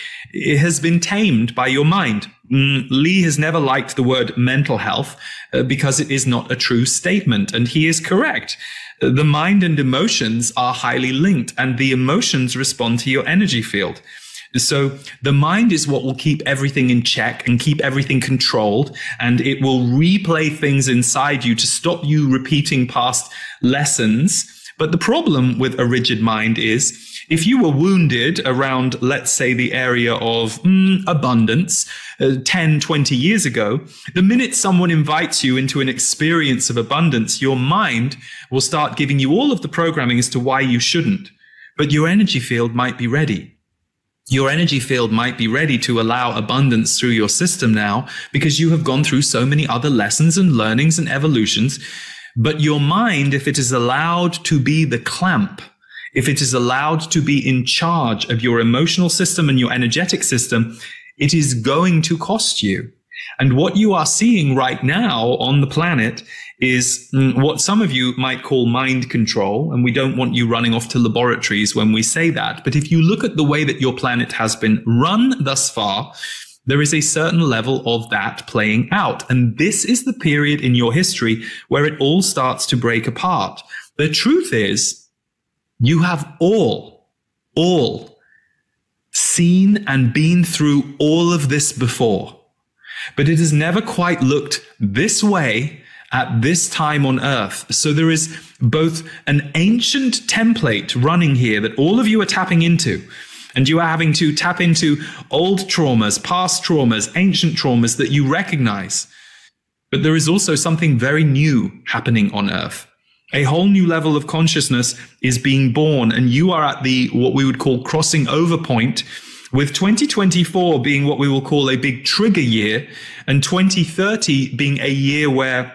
has been tamed by your mind. Lee has never liked the word mental health because it is not a true statement, and he is correct. The mind and emotions are highly linked, and the emotions respond to your energy field. So the mind is what will keep everything in check and keep everything controlled, and it will replay things inside you to stop you repeating past lessons. But the problem with a rigid mind is, if you were wounded around, let's say, the area of abundance 10, 20 years ago, the minute someone invites you into an experience of abundance, your mind will start giving you all of the programming as to why you shouldn't. But your energy field might be ready. Your energy field might be ready to allow abundance through your system now because you have gone through so many other lessons and learnings and evolutions. But your mind, if it is allowed to be the clamp, if it is allowed to be in charge of your emotional system and your energetic system, it is going to cost you. And what you are seeing right now on the planet is what some of you might call mind control. And we don't want you running off to laboratories when we say that. But if you look at the way that your planet has been run thus far, there is a certain level of that playing out. And this is the period in your history where it all starts to break apart. The truth is, you have all seen and been through all of this before, but it has never quite looked this way at this time on Earth. So there is both an ancient template running here that all of you are tapping into, and you are having to tap into old traumas, past traumas, ancient traumas that you recognize. But there is also something very new happening on Earth. A whole new level of consciousness is being born, and you are at the what we would call crossing over point, with 2024 being what we will call a big trigger year, and 2030 being a year where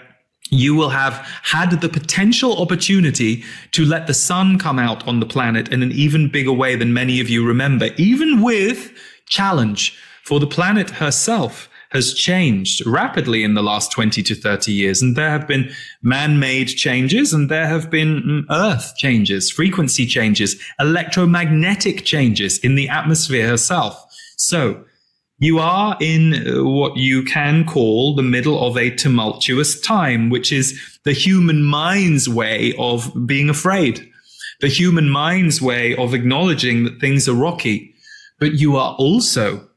you will have had the potential opportunity to let the sun come out on the planet in an even bigger way than many of you remember, even with challenge. For the planet herself has changed rapidly in the last 20 to 30 years. And there have been man-made changes, and there have been earth changes, frequency changes, electromagnetic changes in the atmosphere herself. So you are in what you can call the middle of a tumultuous time, which is the human mind's way of being afraid, the human mind's way of acknowledging that things are rocky. But you are also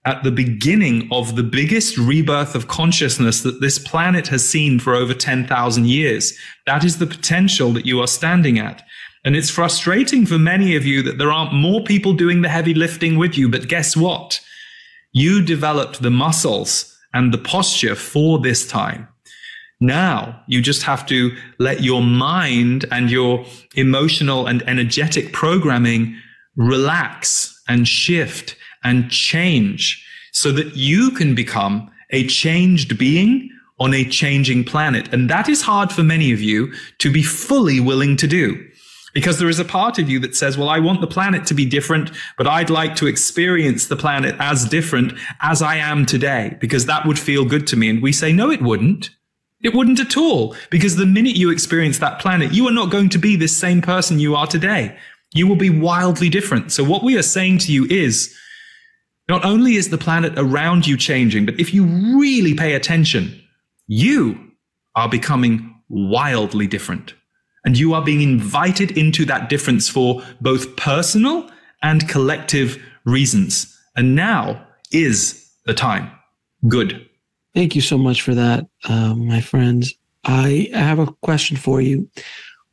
at the beginning of the biggest rebirth of consciousness that this planet has seen for over 10,000 years. That is the potential that you are standing at. And it's frustrating for many of you that there aren't more people doing the heavy lifting with you. But guess what? You developed the muscles and the posture for this time. Now you just have to let your mind and your emotional and energetic programming relax and shift and change so that you can become a changed being on a changing planet. And that is hard for many of you to be fully willing to do, because there is a part of you that says, well, I want the planet to be different, but I'd like to experience the planet as different as I am today, because that would feel good to me. And we say, no, it wouldn't. It wouldn't at all, because the minute you experience that planet, you are not going to be this same person you are today. You will be wildly different. So what we are saying to you is, not only is the planet around you changing, but if you really pay attention, you are becoming wildly different. And you are being invited into that difference for both personal and collective reasons. And now is the time. Good. Thank you so much for that, my friends. I have a question for you.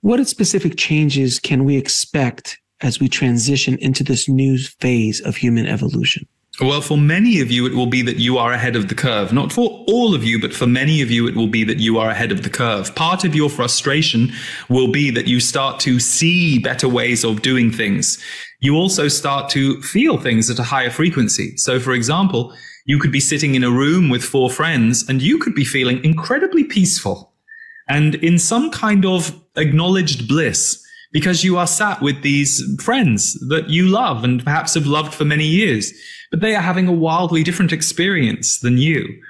What specific changes can we expect as we transition into this new phase of human evolution? Well, for many of you, it will be that you are ahead of the curve. Not for all of you, but for many of you, it will be that you are ahead of the curve. Part of your frustration will be that you start to see better ways of doing things. You also start to feel things at a higher frequency. So, for example, you could be sitting in a room with 4 friends, and you could be feeling incredibly peaceful and in some kind of acknowledged bliss, because you are sat with these friends that you love and perhaps have loved for many years, but they are having a wildly different experience than you.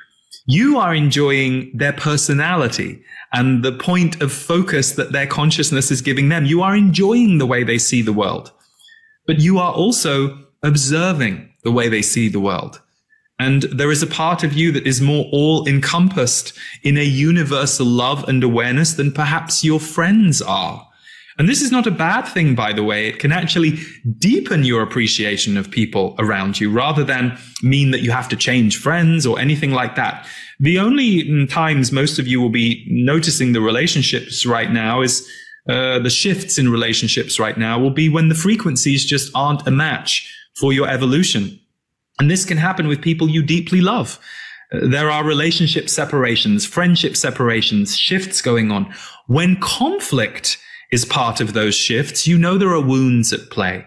You are enjoying their personality and the point of focus that their consciousness is giving them. You are enjoying the way they see the world, but you are also observing the way they see the world. And there is a part of you that is more all-encompassed in a universal love and awareness than perhaps your friends are. And this is not a bad thing, by the way. It can actually deepen your appreciation of people around you rather than mean that you have to change friends or anything like that. The only times most of you will be noticing the relationships right now is the shifts in relationships right now will be when the frequencies just aren't a match for your evolution. And this can happen with people you deeply love. There are relationship separations, friendship separations, shifts going on. When conflict is part of those shifts, you know there are wounds at play.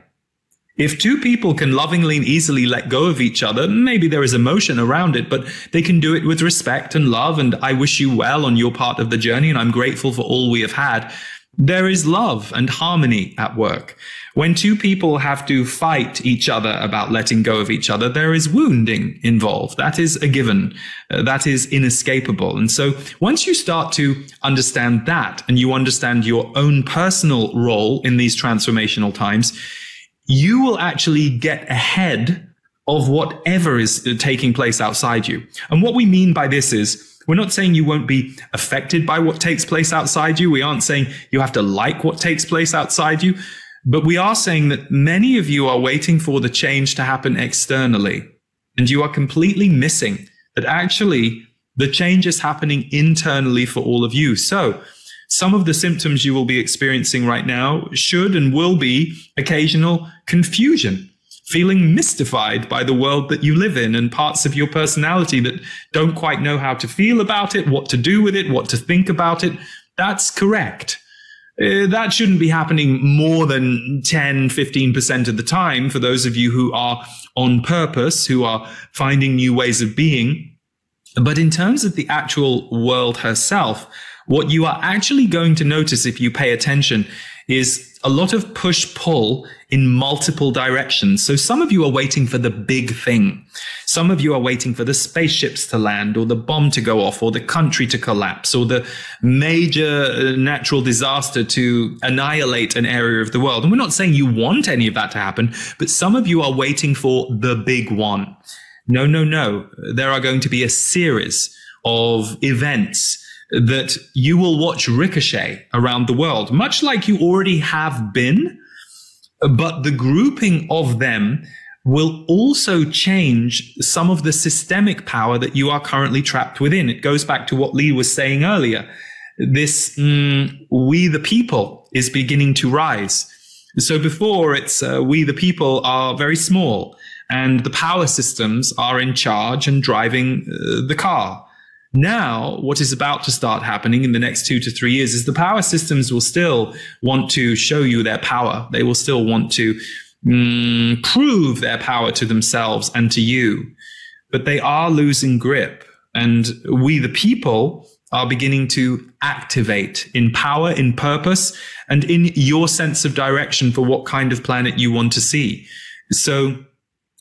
If 2 people can lovingly and easily let go of each other, maybe there is emotion around it, but they can do it with respect and love, and I wish you well on your part of the journey, and I'm grateful for all we have had. There is love and harmony at work. When 2 people have to fight each other about letting go of each other, there is wounding involved. That is a given. That is inescapable. And so once you start to understand that, and you understand your own personal role in these transformational times, you will actually get ahead of whatever is taking place outside you. And what we mean by this is, we're not saying you won't be affected by what takes place outside you. We aren't saying you have to like what takes place outside you. But we are saying that many of you are waiting for the change to happen externally. And you are completely missing that actually the change is happening internally for all of you. So some of the symptoms you will be experiencing right now should and will be occasional confusion, feeling mystified by the world that you live in and parts of your personality that don't quite know how to feel about it, what to do with it, what to think about it. That's correct. That shouldn't be happening more than 10, 15% of the time for those of you who are on purpose, who are finding new ways of being. But in terms of the actual world herself, what you are actually going to notice if you pay attention is a lot of push-pull in multiple directions. So some of you are waiting for the big thing. Some of you are waiting for the spaceships to land, or the bomb to go off, or the country to collapse, or the major natural disaster to annihilate an area of the world. And we're not saying you want any of that to happen, but some of you are waiting for the big one. No, no, no. There are going to be a series of events that you will watch ricochet around the world, much like you already have been, but the grouping of them will also change some of the systemic power that you are currently trapped within. It goes back to what Lee was saying earlier. This we the people is beginning to rise. So before, it's we the people are very small, and the power systems are in charge and driving the car. Now, what is about to start happening in the next 2 to 3 years is the power systems will still want to show you their power. They will still want to prove their power to themselves and to you. But they are losing grip. And we, the people, are beginning to activate in power, in purpose, and in your sense of direction for what kind of planet you want to see. So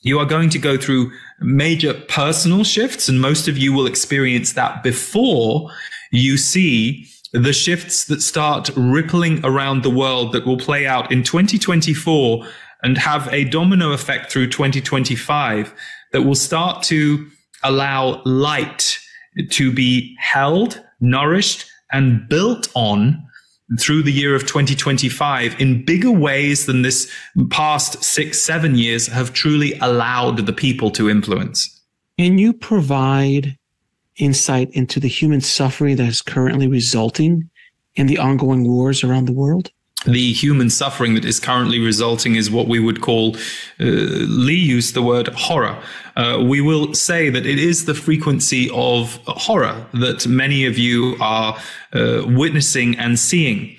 you are going to go through major personal shifts, and most of you will experience that before you see the shifts that start rippling around the world that will play out in 2024 and have a domino effect through 2025 that will start to allow light to be held, nourished, and built on through the year of 2025 in bigger ways than this past 6-7 years have truly allowed the people to influence. Can you provide insight into the human suffering that is currently resulting in the ongoing wars around the world? The human suffering that is currently resulting is what we would call, Lee used the word horror. We will say that it is the frequency of horror that many of you are witnessing and seeing.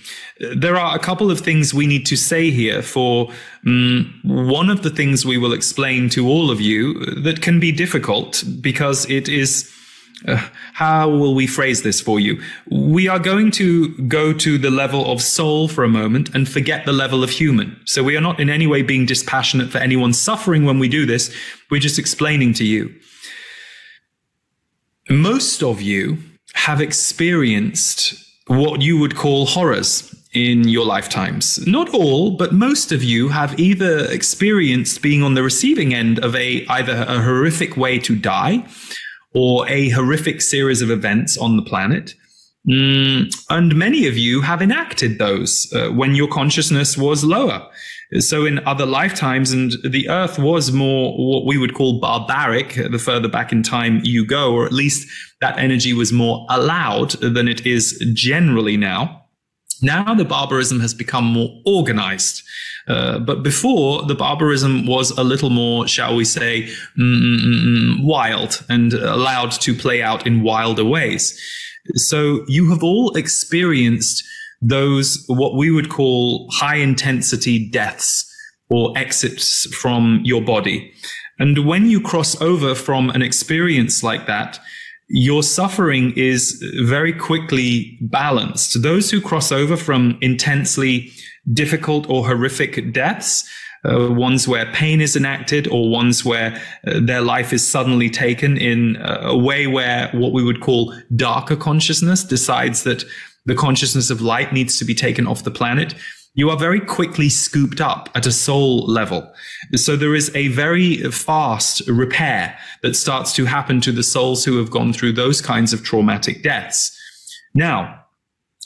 There are a couple of things we need to say here. For one of the things we will explain to all of you that can be difficult because it is... how will we phrase this for you? We are going to go to the level of soul for a moment and forget the level of human. So we are not in any way being dispassionate for anyone's suffering when we do this. We're just explaining to you. Most of you have experienced what you would call horrors in your lifetimes. Not all, but most of you have either experienced being on the receiving end of either a horrific way to die, or a horrific series of events on the planet. And many of you have enacted those when your consciousness was lower. So in other lifetimes, and the earth was more what we would call barbaric, the further back in time you go, or at least that energy was more allowed than it is generally now. Now the barbarism has become more organized. But before, the barbarism was a little more, shall we say, wild and allowed to play out in wilder ways. So you have all experienced those, what we would call high intensity deaths or exits from your body. And when you cross over from an experience like that, your suffering is very quickly balanced. Those who cross over from intensely difficult or horrific deaths, ones where pain is enacted or ones where their life is suddenly taken in a way where what we would call darker consciousness decides that the consciousness of light needs to be taken off the planet, you are very quickly scooped up at a soul level. So there is a very fast repair that starts to happen to the souls who have gone through those kinds of traumatic deaths. Now,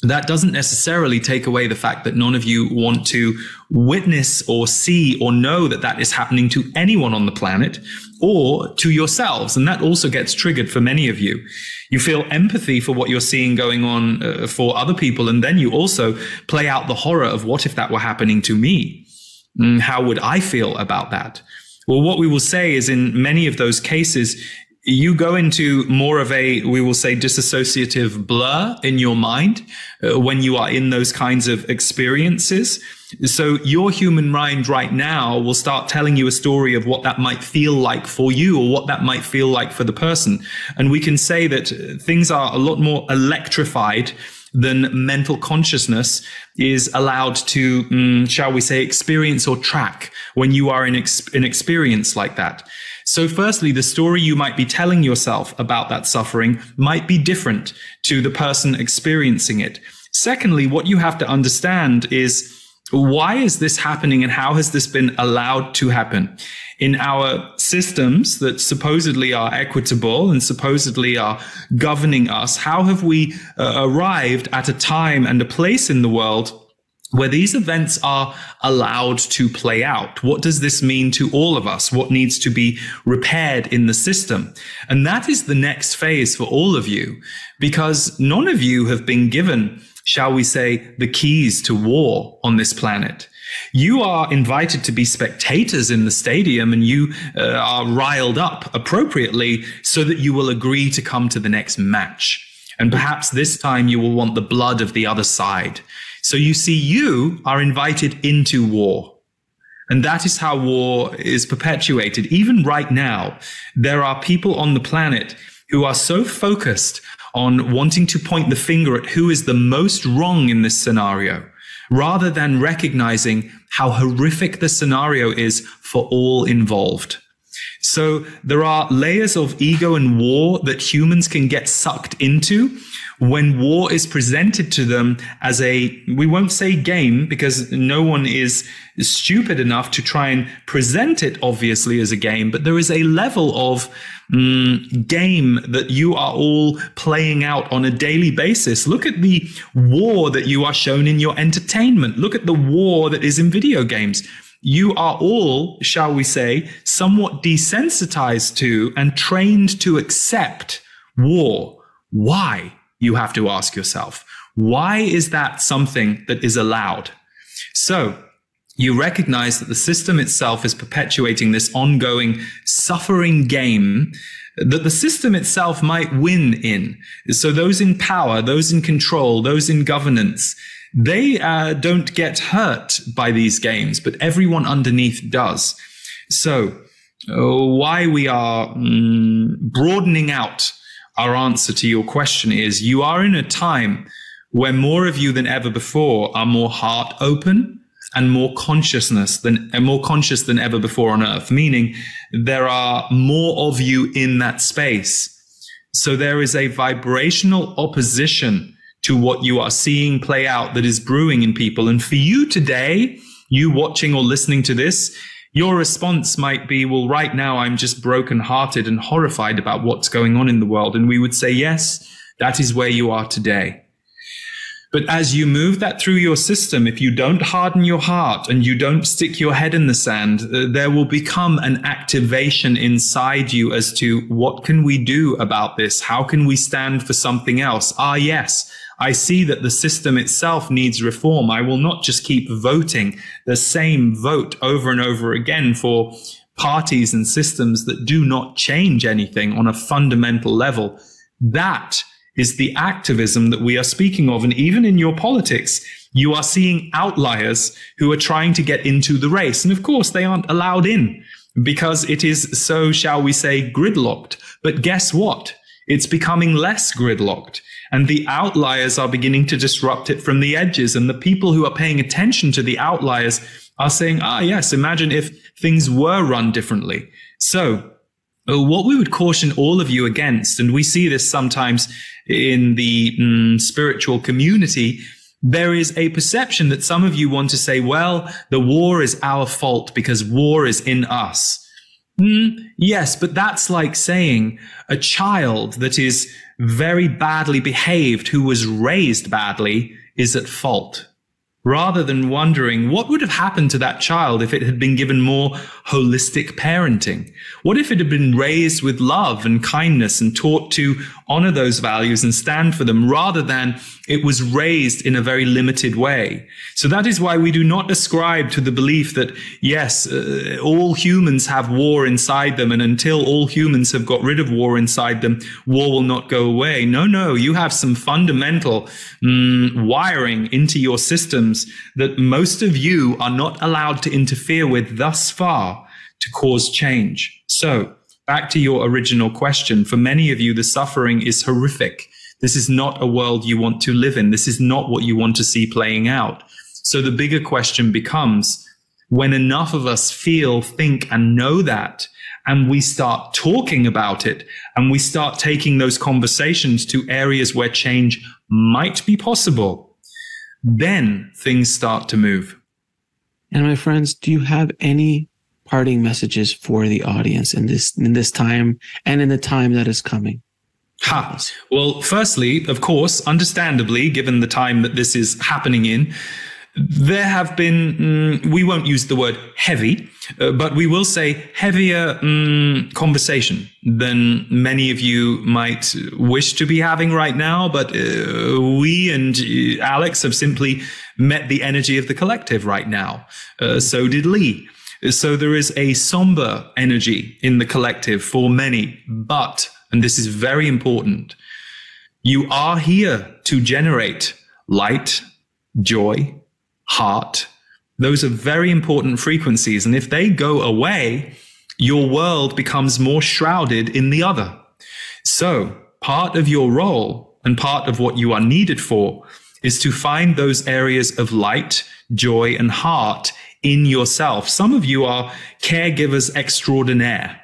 that doesn't necessarily take away the fact that none of you want to witness or see or know that that is happening to anyone on the planet or to yourselves. And that also gets triggered for many of you. You feel empathy for what you're seeing going on for other people. And then you also play out the horror of what if that were happening to me? How would I feel about that? Well, what we will say is in many of those cases, you go into more of a, we will say, disassociative blur in your mind when you are in those kinds of experiences. So your human mind right now will start telling you a story of what that might feel like for you or what that might feel like for the person. And we can say that things are a lot more electrified than mental consciousness is allowed to, shall we say, experience or track when you are in an experience like that. So firstly, the story you might be telling yourself about that suffering might be different to the person experiencing it. Secondly, what you have to understand is, why is this happening and how has this been allowed to happen? In our systems that supposedly are equitable and supposedly are governing us, how have we arrived at a time and a place in the world where these events are allowed to play out? What does this mean to all of us? What needs to be repaired in the system? And that is the next phase for all of you, because none of you have been given, shall we say, the keys to war on this planet. You are invited to be spectators in the stadium, and you are riled up appropriately so that you will agree to come to the next match. And perhaps this time you will want the blood of the other side. So you see, you are invited into war. And that is how war is perpetuated. Even right now, there are people on the planet who are so focused on wanting to point the finger at who is the most wrong in this scenario, rather than recognizing how horrific the scenario is for all involved. So there are layers of ego and war that humans can get sucked into when war is presented to them as a, we won't say game, because no one is stupid enough to try and present it obviously as a game, but there is a level of game that you are all playing out on a daily basis. Look at the war that you are shown in your entertainment. Look at the war that is in video games. You are all, shall we say, somewhat desensitized to and trained to accept war. Why? You have to ask yourself. Why is that something that is allowed? So you recognize that the system itself is perpetuating this ongoing suffering game that the system itself might win in. So those in power, those in control, those in governance, they don't get hurt by these games, but everyone underneath does. So why we are broadening out our answer to your question is, you are in a time where more of you than ever before are more heart open and more conscious than ever before on earth, meaning there are more of you in that space. So there is a vibrational opposition to what you are seeing play out that is brewing in people. And for you today, you watching or listening to this, your response might be, well, right now I'm just brokenhearted and horrified about what's going on in the world. And we would say, yes, that is where you are today. But as you move that through your system, if you don't harden your heart and you don't stick your head in the sand, there will become an activation inside you as to what can we do about this? How can we stand for something else? Ah, yes, I see that the system itself needs reform. I will not just keep voting the same vote over and over again for parties and systems that do not change anything on a fundamental level. That is the activism that we are speaking of. And even in your politics, you are seeing outliers who are trying to get into the race. And of course, they aren't allowed in because it is so, shall we say, gridlocked. But guess what? It's becoming less gridlocked. And the outliers are beginning to disrupt it from the edges. And the people who are paying attention to the outliers are saying, ah, yes, imagine if things were run differently. So what we would caution all of you against, and we see this sometimes in the spiritual community, there is a perception that some of you want to say, well, the war is our fault because war is in us. Yes, but that's like saying a child that is very badly behaved, who was raised badly, is at fault. Rather than wondering what would have happened to that child if it had been given more holistic parenting. What if it had been raised with love and kindness and taught to honor those values and stand for them, rather than it was raised in a very limited way? So that is why we do not ascribe to the belief that, yes, all humans have war inside them, and until all humans have got rid of war inside them, war will not go away. No, you have some fundamental wiring into your systems that most of you are not allowed to interfere with thus far to cause change. So back to your original question. For many of you, the suffering is horrific. This is not a world you want to live in. This is not what you want to see playing out. So the bigger question becomes, when enough of us feel, think, and know that, and we start talking about it, and we start taking those conversations to areas where change might be possible, then things start to move. And my friends, do you have any parting messages for the audience in this time and in the time that is coming? Well, firstly, of course, understandably, given the time that this is happening in, there have been, we won't use the word heavy, but we will say heavier conversation than many of you might wish to be having right now. But we and Alex have simply met the energy of the collective right now. So did Lee. So there is a somber energy in the collective for many, but, and this is very important, you are here to generate light, joy, heart. Those are very important frequencies. And if they go away, your world becomes more shrouded in the other. So part of your role and part of what you are needed for is to find those areas of light, joy, and heart in yourself. Some of you are caregivers extraordinaire.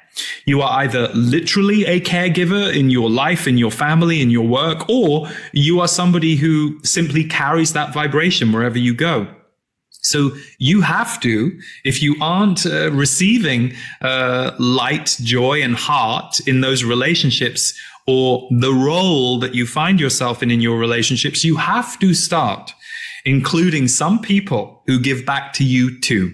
You are either literally a caregiver in your life, in your family, in your work, or you are somebody who simply carries that vibration wherever you go. So you have to, if you aren't receiving light, joy, and heart in those relationships, or the role that you find yourself in your relationships, you have to start including some people who give back to you too,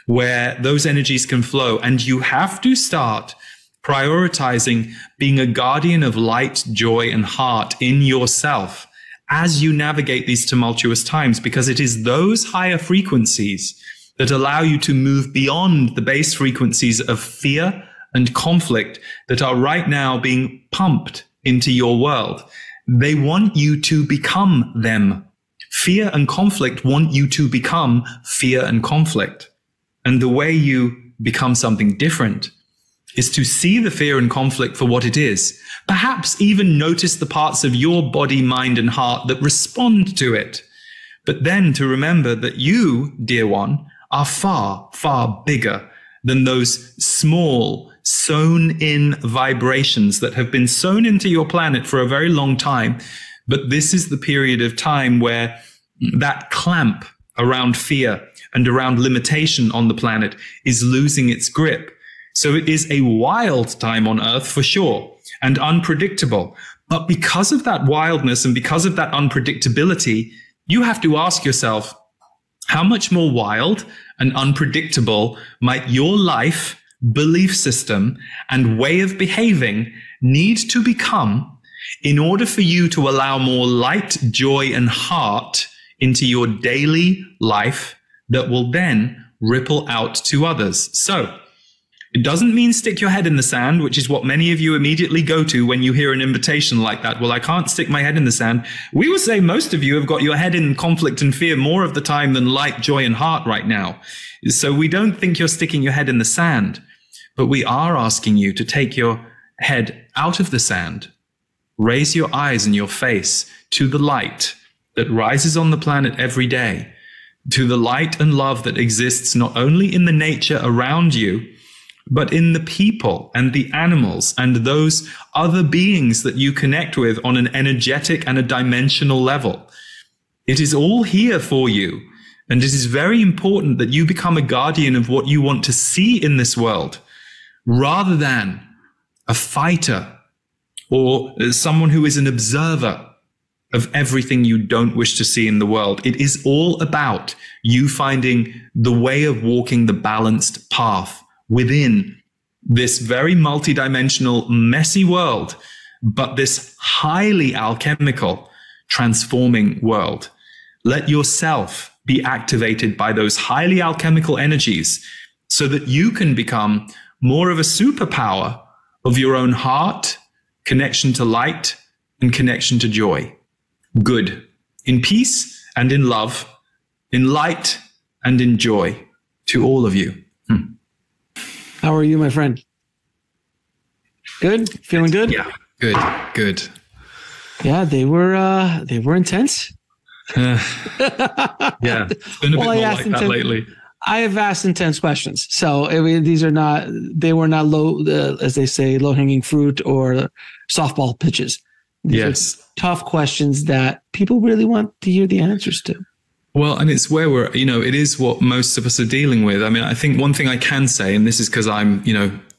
where those energies can flow. And you have to start prioritizing being a guardian of light, joy, and heart in yourself as you navigate these tumultuous times, because it is those higher frequencies that allow you to move beyond the base frequencies of fear and conflict that are right now being pumped into your world. They want you to become them. Fear and conflict want you to become fear and conflict. And the way you become something different is to see the fear and conflict for what it is. Perhaps even notice the parts of your body, mind, and heart that respond to it. But then to remember that you, dear one, are far, far bigger than those small, sewn-in vibrations that have been sewn into your planet for a very long time. But this is the period of time where that clamp around fear and around limitation on the planet is losing its grip. So it is a wild time on Earth for sure, and unpredictable. But because of that wildness and because of that unpredictability, you have to ask yourself, how much more wild and unpredictable might your life, belief system, and way of behaving need to become in order for you to allow more light, joy, and heart into your daily life that will then ripple out to others? So it doesn't mean stick your head in the sand, which is what many of you immediately go to when you hear an invitation like that. Well, I can't stick my head in the sand. We will say most of you have got your head in conflict and fear more of the time than light, joy, and heart right now. So we don't think you're sticking your head in the sand, but we are asking you to take your head out of the sand, raise your eyes and your face to the light that rises on the planet every day, to the light and love that exists not only in the nature around you, but in the people and the animals and those other beings that you connect with on an energetic and a dimensional level. It is all here for you. And it is very important that you become a guardian of what you want to see in this world, rather than a fighter or someone who is an observer of everything you don't wish to see in the world. It is all about you finding the way of walking the balanced path within this very multidimensional, messy world, but this highly alchemical, transforming world. Let yourself be activated by those highly alchemical energies so that you can become more of a superpower of your own heart, connection to light, and connection to joy. Good. In peace and in love, in light and in joy to all of you. How are you, my friend? Good? Feeling good? Yeah, good. Yeah, they were intense. Yeah, it's been a bit more like that lately. I have asked intense questions. So I mean, they were not low, as they say, low hanging fruit or softball pitches. These are tough questions that people really want to hear the answers to. Well, and it's where it is what most of us are dealing with. I mean, I think one thing I can say, and this is because I'm,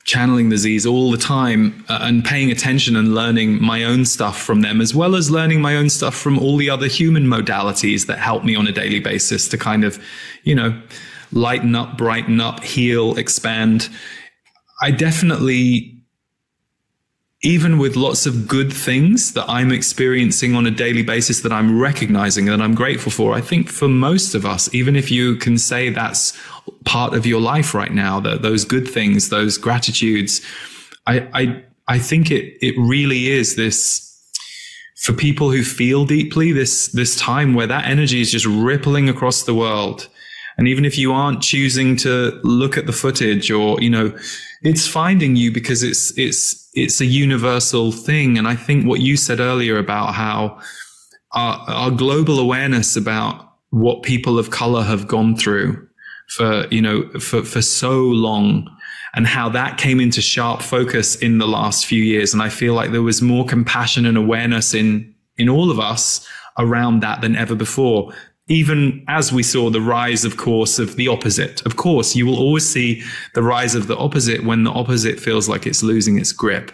channeling the Z's all the time and paying attention and learning my own stuff from them, as well as learning my own stuff from all the other human modalities that help me on a daily basis to kind of, lighten up, brighten up, heal, expand. I definitely, even with lots of good things that I'm experiencing on a daily basis that I'm recognizing and that I'm grateful for, I think for most of us, even if you can say that's part of your life right now, that those good things, those gratitudes, I think it really is this, for people who feel deeply, this time where that energy is just rippling across the world. And even if you aren't choosing to look at the footage or, it's finding you because it's a universal thing. And I think what you said earlier about how our global awareness about what people of color have gone through for so long, and how that came into sharp focus in the last few years. And I feel like there was more compassion and awareness in all of us around that than ever before. Even as we saw the rise, of course, of the opposite. Of course, you will always see the rise of the opposite when the opposite feels like it's losing its grip.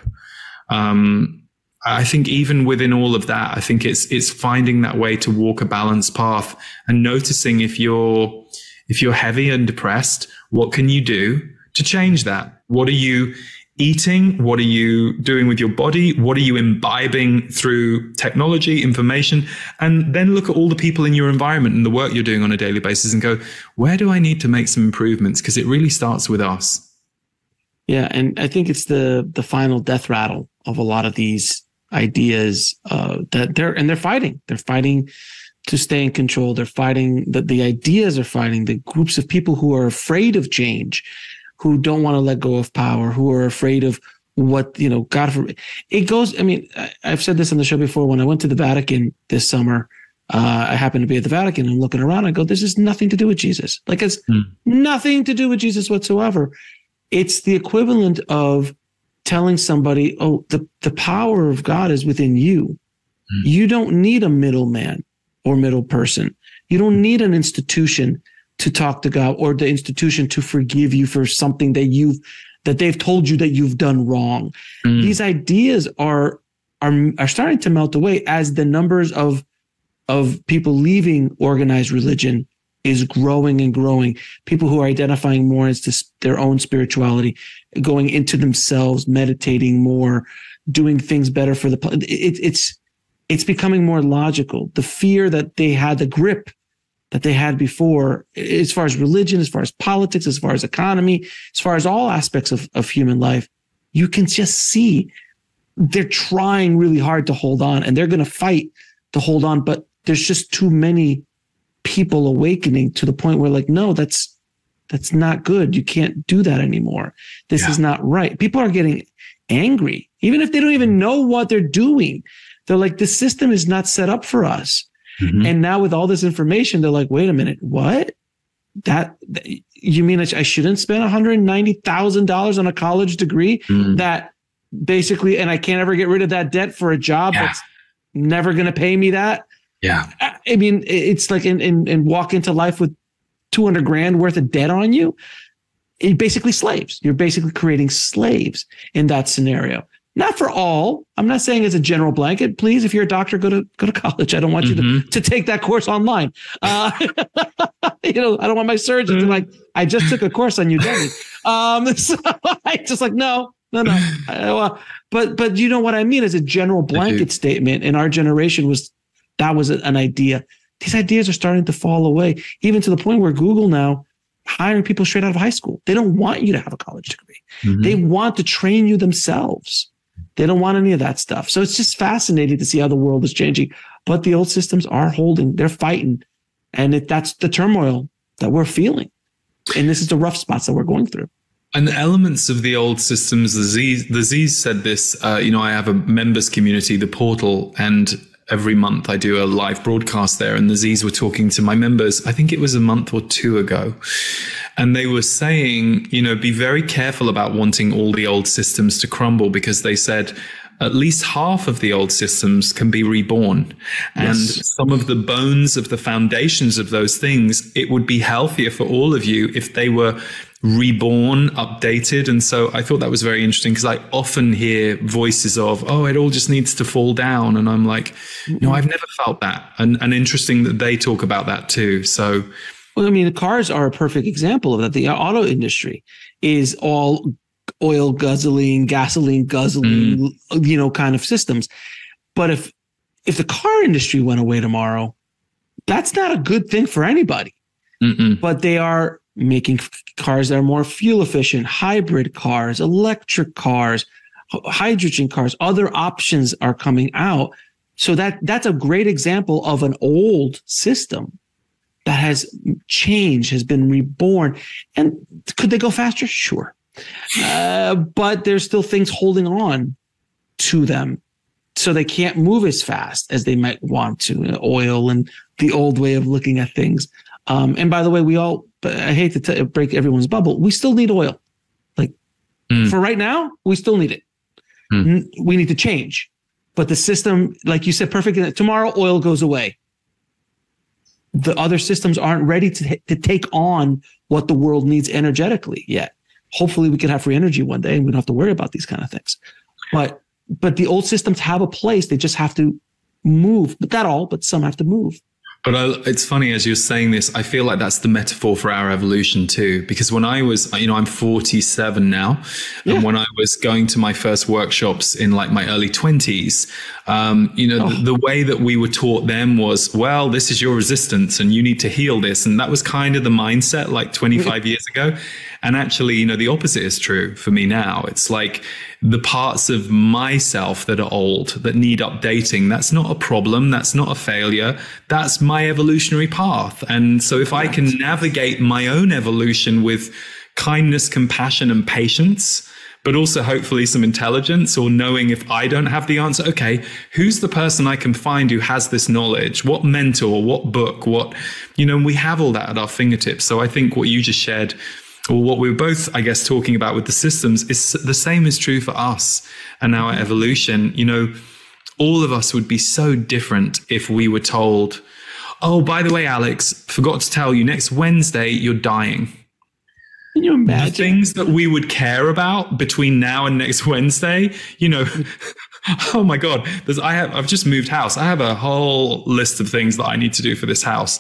I think even within all of that, I think it's finding that way to walk a balanced path and noticing if you're heavy and depressed, what can you do to change that? What are you eating? What are you doing with your body? What are you imbibing through technology, information? And then look at all the people in your environment and the work you're doing on a daily basis and go, where do I need to make some improvements? Because it really starts with us. Yeah. And I think it's the final death rattle of a lot of these ideas that they're fighting. They're fighting to stay in control. They're fighting the ideas are fighting the groups of people who are afraid of change, who don't want to let go of power, who are afraid of what, God forbid. It goes, I've said this on the show before. When I went to the Vatican this summer, I happened to be at the Vatican and looking around, I go, this has nothing to do with Jesus. Like it's nothing to do with Jesus whatsoever. It's the equivalent of telling somebody, oh, the power of God is within you. You don't need a middleman or middle person. You don't need an institution to talk to God or the institution to forgive you for something that they've told you that you've done wrong. These ideas are starting to melt away as the numbers of people leaving organized religion is growing and growing. People who are identifying more as their own spirituality, going into themselves, meditating more, doing things better for the planet. It's becoming more logical. The fear that they had, the grip that they had before, as far as religion, as far as politics, as far as economy, as far as all aspects of human life, you can just see they're trying really hard to hold on, and they're going to fight to hold on. But there's just too many people awakening to the point where, like, no, that's not good. You can't do that anymore. This is not right. People are getting angry, even if they don't even know what they're doing. They're like, the system is not set up for us. And now with all this information, they're like, wait a minute, what? That you mean I shouldn't spend $190,000 on a college degree that basically, and I can't ever get rid of that debt for a job that's never going to pay me that? Yeah. I mean, it's like and walk into life with $200,000 worth of debt on you. You're basically slaves. You're basically creating slaves in that scenario. Not for all. I'm not saying as a general blanket. Please, if you're a doctor, go to college. I don't want you to take that course online. I don't want my surgeon to like, I just took a course on Udemy. So I just like, no. But you know what I mean as a general blanket statement in our generation that was an idea. These ideas are starting to fall away, even to the point where Google now hiring people straight out of high school. They don't want you to have a college degree. They want to train you themselves. They don't want any of that stuff. So it's just fascinating to see how the world is changing. But the old systems are holding, they're fighting. And that's the turmoil that we're feeling. And this is the rough spots that we're going through. And the elements of the old systems, the Z's said this, I have a members community, the portal, and every month I do a live broadcast there. And the Z's were talking to my members, I think it was a month or two ago. And they were saying, be very careful about wanting all the old systems to crumble, because they said at least half of the old systems can be reborn. And some of the bones of the foundations of those things, it would be healthier for all of you if they were reborn, updated. And so I thought that was very interesting, because I often hear voices of, it all just needs to fall down. And I'm like, no, I've never felt that. And interesting that they talk about that too. So, well, I mean, the cars are a perfect example of that. The auto industry is all oil guzzling, gasoline guzzling, kind of systems. But if the car industry went away tomorrow, that's not a good thing for anybody. But they are making cars that are more fuel efficient, hybrid cars, electric cars, hydrogen cars, other options are coming out. So that's a great example of an old system that has changed, has been reborn. And could they go faster? Sure. But there's still things holding on to them. So they can't move as fast as they might want to. Oil and the old way of looking at things. And by the way, I hate to break everyone's bubble. We still need oil. For right now, we still need it. We need to change. But the system, like you said, perfect. Tomorrow, oil goes away. The other systems aren't ready to take on what the world needs energetically yet. Hopefully we can have free energy one day and we don't have to worry about these kind of things. But the old systems have a place. They just have to move. But not all, but some have to move. But it's funny, as you're saying this, I feel like that's the metaphor for our evolution too. Because when I was, I'm 47 now. And when I was going to my first workshops in like my early 20s, the way that we were taught then was, well, this is your resistance and you need to heal this. And that was kind of the mindset like 25 years ago. And actually, the opposite is true for me now. It's like the parts of myself that are old, that need updating, that's not a problem. That's not a failure. That's my evolutionary path. And so if I can navigate my own evolution with kindness, compassion, and patience, but also hopefully some intelligence, or knowing if I don't have the answer, okay, who's the person I can find who has this knowledge? What mentor, what book, we have all that at our fingertips. So I think what you just shared, or what we were both, I guess, talking about with the systems, is the same is true for us and our evolution. All of us would be so different if we were told, oh, by the way, Alex, forgot to tell you, next Wednesday, you're dying. Can you imagine? The things that we would care about between now and next Wednesday, oh my God, I've just moved house. I have a whole list of things that I need to do for this house.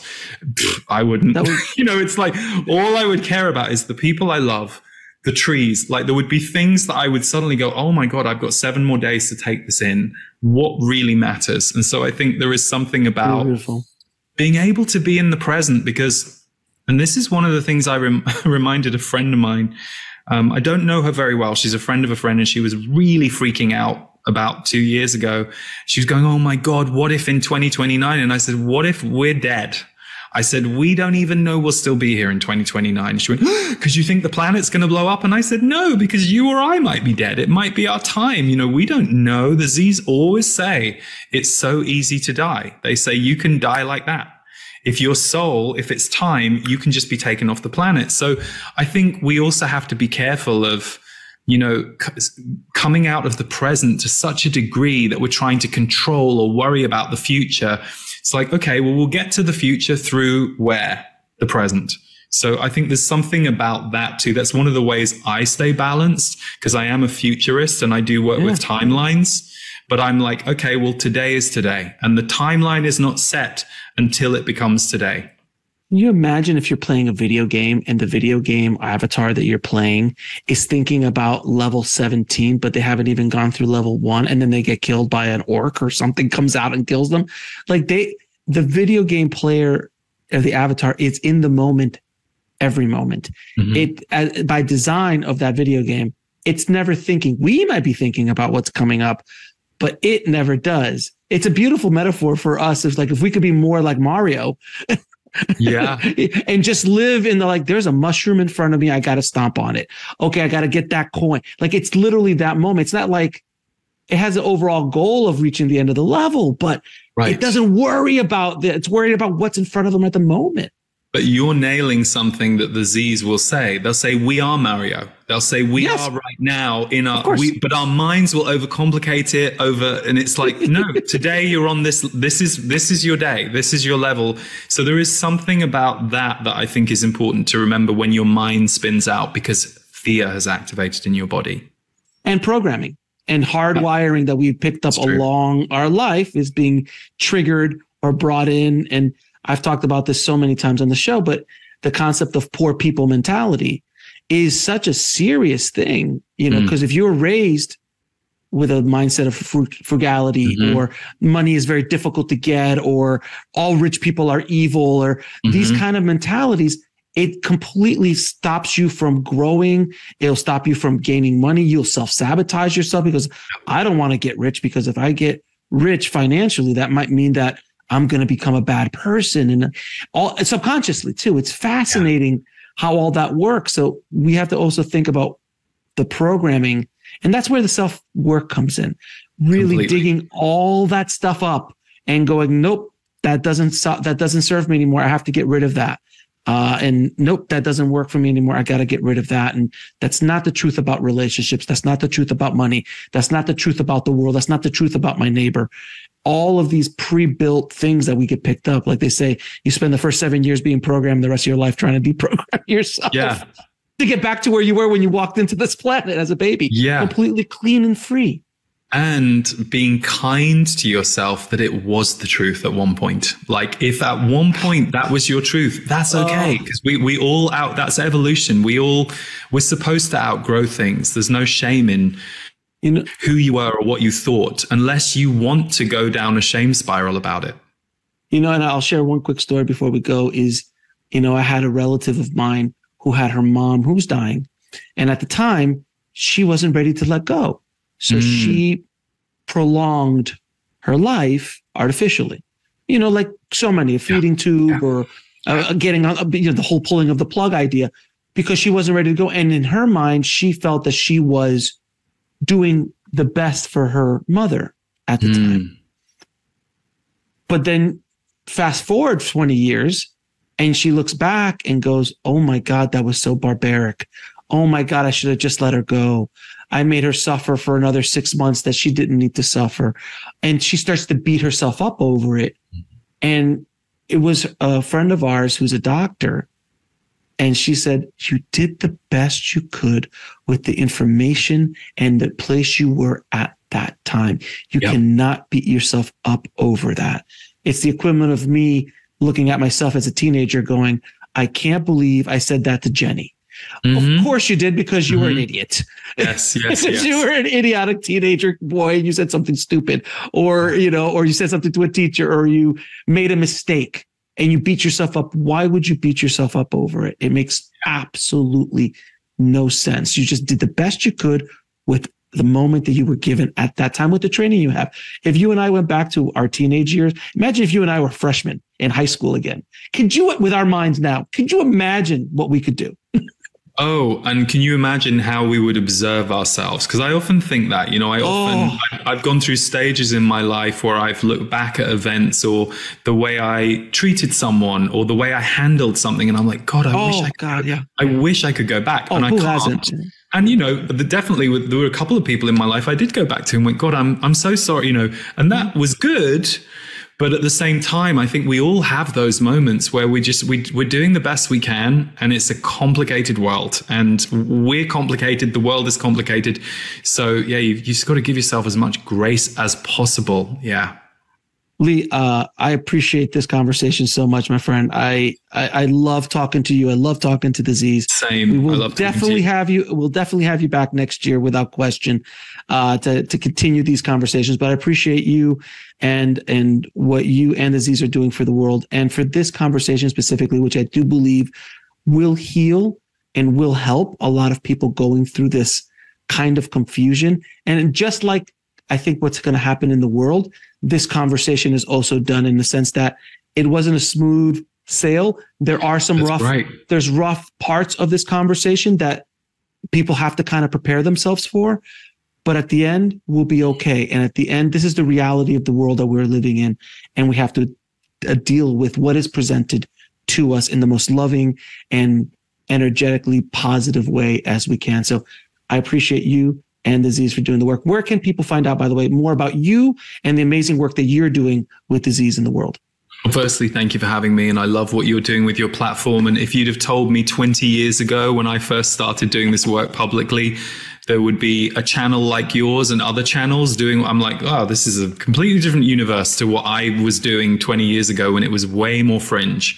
I wouldn't, it's like all I would care about is the people I love, the trees. Like there would be things that I would suddenly go, oh my God, I've got 7 more days to take this in. What really matters? And so I think there is something about being able to be in the present, because, and this is one of the things I reminded a friend of mine. I don't know her very well. She's a friend of a friend, and she was really freaking out about 2 years ago. She was going, oh my God, what if in 2029? And I said, what if we're dead? I said, we don't even know we'll still be here in 2029. She went, because you think the planet's going to blow up? And I said, no, because you or I might be dead. It might be our time. We don't know. The Z's always say it's so easy to die. They say you can die like that. If your soul, if it's time, you can just be taken off the planet. So I think we also have to be careful of, coming out of the present to such a degree that we're trying to control or worry about the future. It's like, okay, well, we'll get to the future through where? The present. So I think there's something about that too. That's one of the ways I stay balanced, because I am a futurist and I do work with timelines. But I'm like, okay, well, today is today. And the timeline is not set until it becomes today. Can you imagine if you're playing a video game and the video game avatar that you're playing is thinking about level 17, but they haven't even gone through level 1, and then they get killed by an orc or something comes out and kills them? Like the video game player of the avatar is in the moment, every moment. It by design of that video game, it's never thinking. We might be thinking about what's coming up, but it never does. It's a beautiful metaphor for us. It's like if we could be more like Mario Yeah. And just live in the, like, there's a mushroom in front of me. I got to stomp on it. Okay. I got to get that coin. Like, it's literally that moment. It's not like it has an overall goal of reaching the end of the level, but it doesn't worry about that. It's worried about what's in front of them at the moment. But you're nailing something that the Z's will say. They'll say, we are Mario. They'll say, we are right now in our, but our minds will overcomplicate it and it's like, no, today you're on this is your day. This is your level. So there is something about that I think is important to remember when your mind spins out, because fear has activated in your body. And programming and hardwiring that we've picked up along our life is being triggered or brought in. And I've talked about this so many times on the show, but the concept of poor people mentality is such a serious thing, because if you were raised with a mindset of frugality or money is very difficult to get, or all rich people are evil, or these kind of mentalities, it completely stops you from growing. It'll stop you from gaining money. You'll self-sabotage yourself because I don't want to get rich, because if I get rich financially, that might mean that I'm going to become a bad person, and all subconsciously too. It's fascinating how all that works. So we have to also think about the programming, and that's where the self-work comes in, really digging all that stuff up and going, nope, that doesn't serve me anymore. I have to get rid of that. And nope, that doesn't work for me anymore. I got to get rid of that. And that's not the truth about relationships. That's not the truth about money. That's not the truth about the world. That's not the truth about my neighbor. All of these pre-built things that we get picked up, like they say, you spend the first 7 years being programmed, the rest of your life trying to deprogram yourself to get back to where you were when you walked into this planet as a baby, completely clean and free. And being kind to yourself that it was the truth at one point. Like, if at one point that was your truth, that's okay. Because we all that's evolution. We're supposed to outgrow things. There's no shame in who you were or what you thought, unless you want to go down a shame spiral about it. And I'll share one quick story before we go is, I had a relative of mine who had her mom who was dying. And at the time, she wasn't ready to let go. So she prolonged her life artificially, like so many, a feeding tube or getting on, the whole pulling of the plug idea, because she wasn't ready to go. And in her mind, she felt that she was doing the best for her mother at the time. But then fast forward 20 years and she looks back and goes, oh my God, that was so barbaric. Oh my God, I should have just let her go. I made her suffer for another 6 months that she didn't need to suffer. And she starts to beat herself up over it. And it was a friend of ours who's a doctor. And she said, you did the best you could with the information and the place you were at that time. You cannot beat yourself up over that. It's the equivalent of me looking at myself as a teenager going, I can't believe I said that to Jenny. Of course you did, because you were an idiot. Yes. You were an idiotic teenager boy and you said something stupid, or you said something to a teacher, or you made a mistake and you beat yourself up. Why would you beat yourself up over it? It makes absolutely no sense. You just did the best you could with the moment that you were given at that time with the training you have. If you and I went back to our teenage years, imagine if you and I were freshmen in high school again. With our minds now, could you imagine what we could do? Oh, and can you imagine how we would observe ourselves? Because I often think that, I've gone through stages in my life where I've looked back at events or the way I treated someone or the way I handled something. And I'm like, God, I wish I could go back. And I can't. Hasn't? And, definitely there were a couple of people in my life I did go back to and went, God, I'm so sorry, and that was good. But at the same time, I think we all have those moments where we're doing the best we can, and it's a complicated world, and we're complicated. The world is complicated. So you've just got to give yourself as much grace as possible. Yeah. Lee, I appreciate this conversation so much, my friend. I love talking to you. I love talking to the Z's. Same. We will definitely have you. We'll definitely have you back next year without question to continue these conversations. But I appreciate you and what you and the Z's are doing for the world, and for this conversation specifically, which I do believe will heal and will help a lot of people going through this kind of confusion. And just like I think what's going to happen in the world, this conversation is also done in the sense that it wasn't a smooth sail. There are some there's rough parts of this conversation that people have to kind of prepare themselves for. But at the end, we'll be okay. And at the end, this is the reality of the world that we're living in. And we have to deal with what is presented to us in the most loving and energetically positive way as we can. So I appreciate you and Aziz for doing the work. Where can people find out, by the way, more about you and the amazing work that you're doing with Aziz in the world? Well, firstly, thank you for having me. And I love what you're doing with your platform. And if you'd have told me 20 years ago when I first started doing this work publicly, there would be a channel like yours and other channels doing, I'm like, oh, this is a completely different universe to what I was doing 20 years ago when it was way more fringe.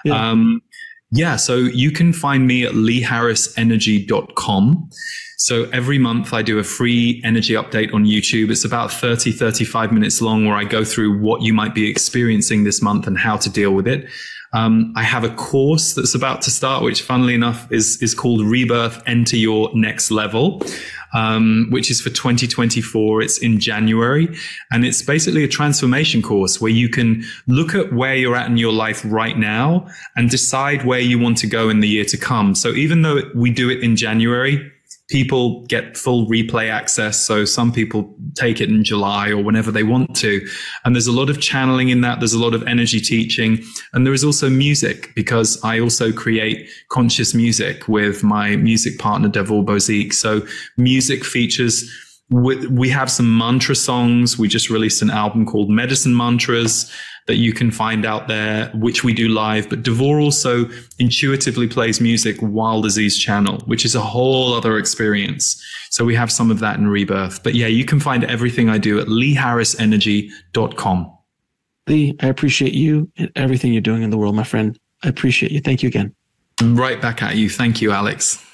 So you can find me at leeharrisenergy.com. So every month I do a free energy update on YouTube. It's about 35 minutes long where I go through what you might be experiencing this month and how to deal with it. I have a course that's about to start, which funnily enough is called Rebirth, Enter Your Next Level, which is for 2024. It's in January. And it's basically a transformation course where you can look at where you're at in your life right now and decide where you want to go in the year to come. So even though we do it in January, people get full replay access. So some people take it in July or whenever they want to. And there's a lot of channeling in that. There's a lot of energy teaching. And there is also music, because I also create conscious music with my music partner, Devor Bozique. So music features, we have some mantra songs. We just released an album called Medicine Mantras that you can find out there, which we do live. But Devor also intuitively plays music while Aziz channel, which is a whole other experience. So we have some of that in Rebirth. But yeah, you can find everything I do at leeharrisenergy.com. Lee, I appreciate you and everything you're doing in the world, my friend. I appreciate you. Thank you again. Right back at you. Thank you, Alex.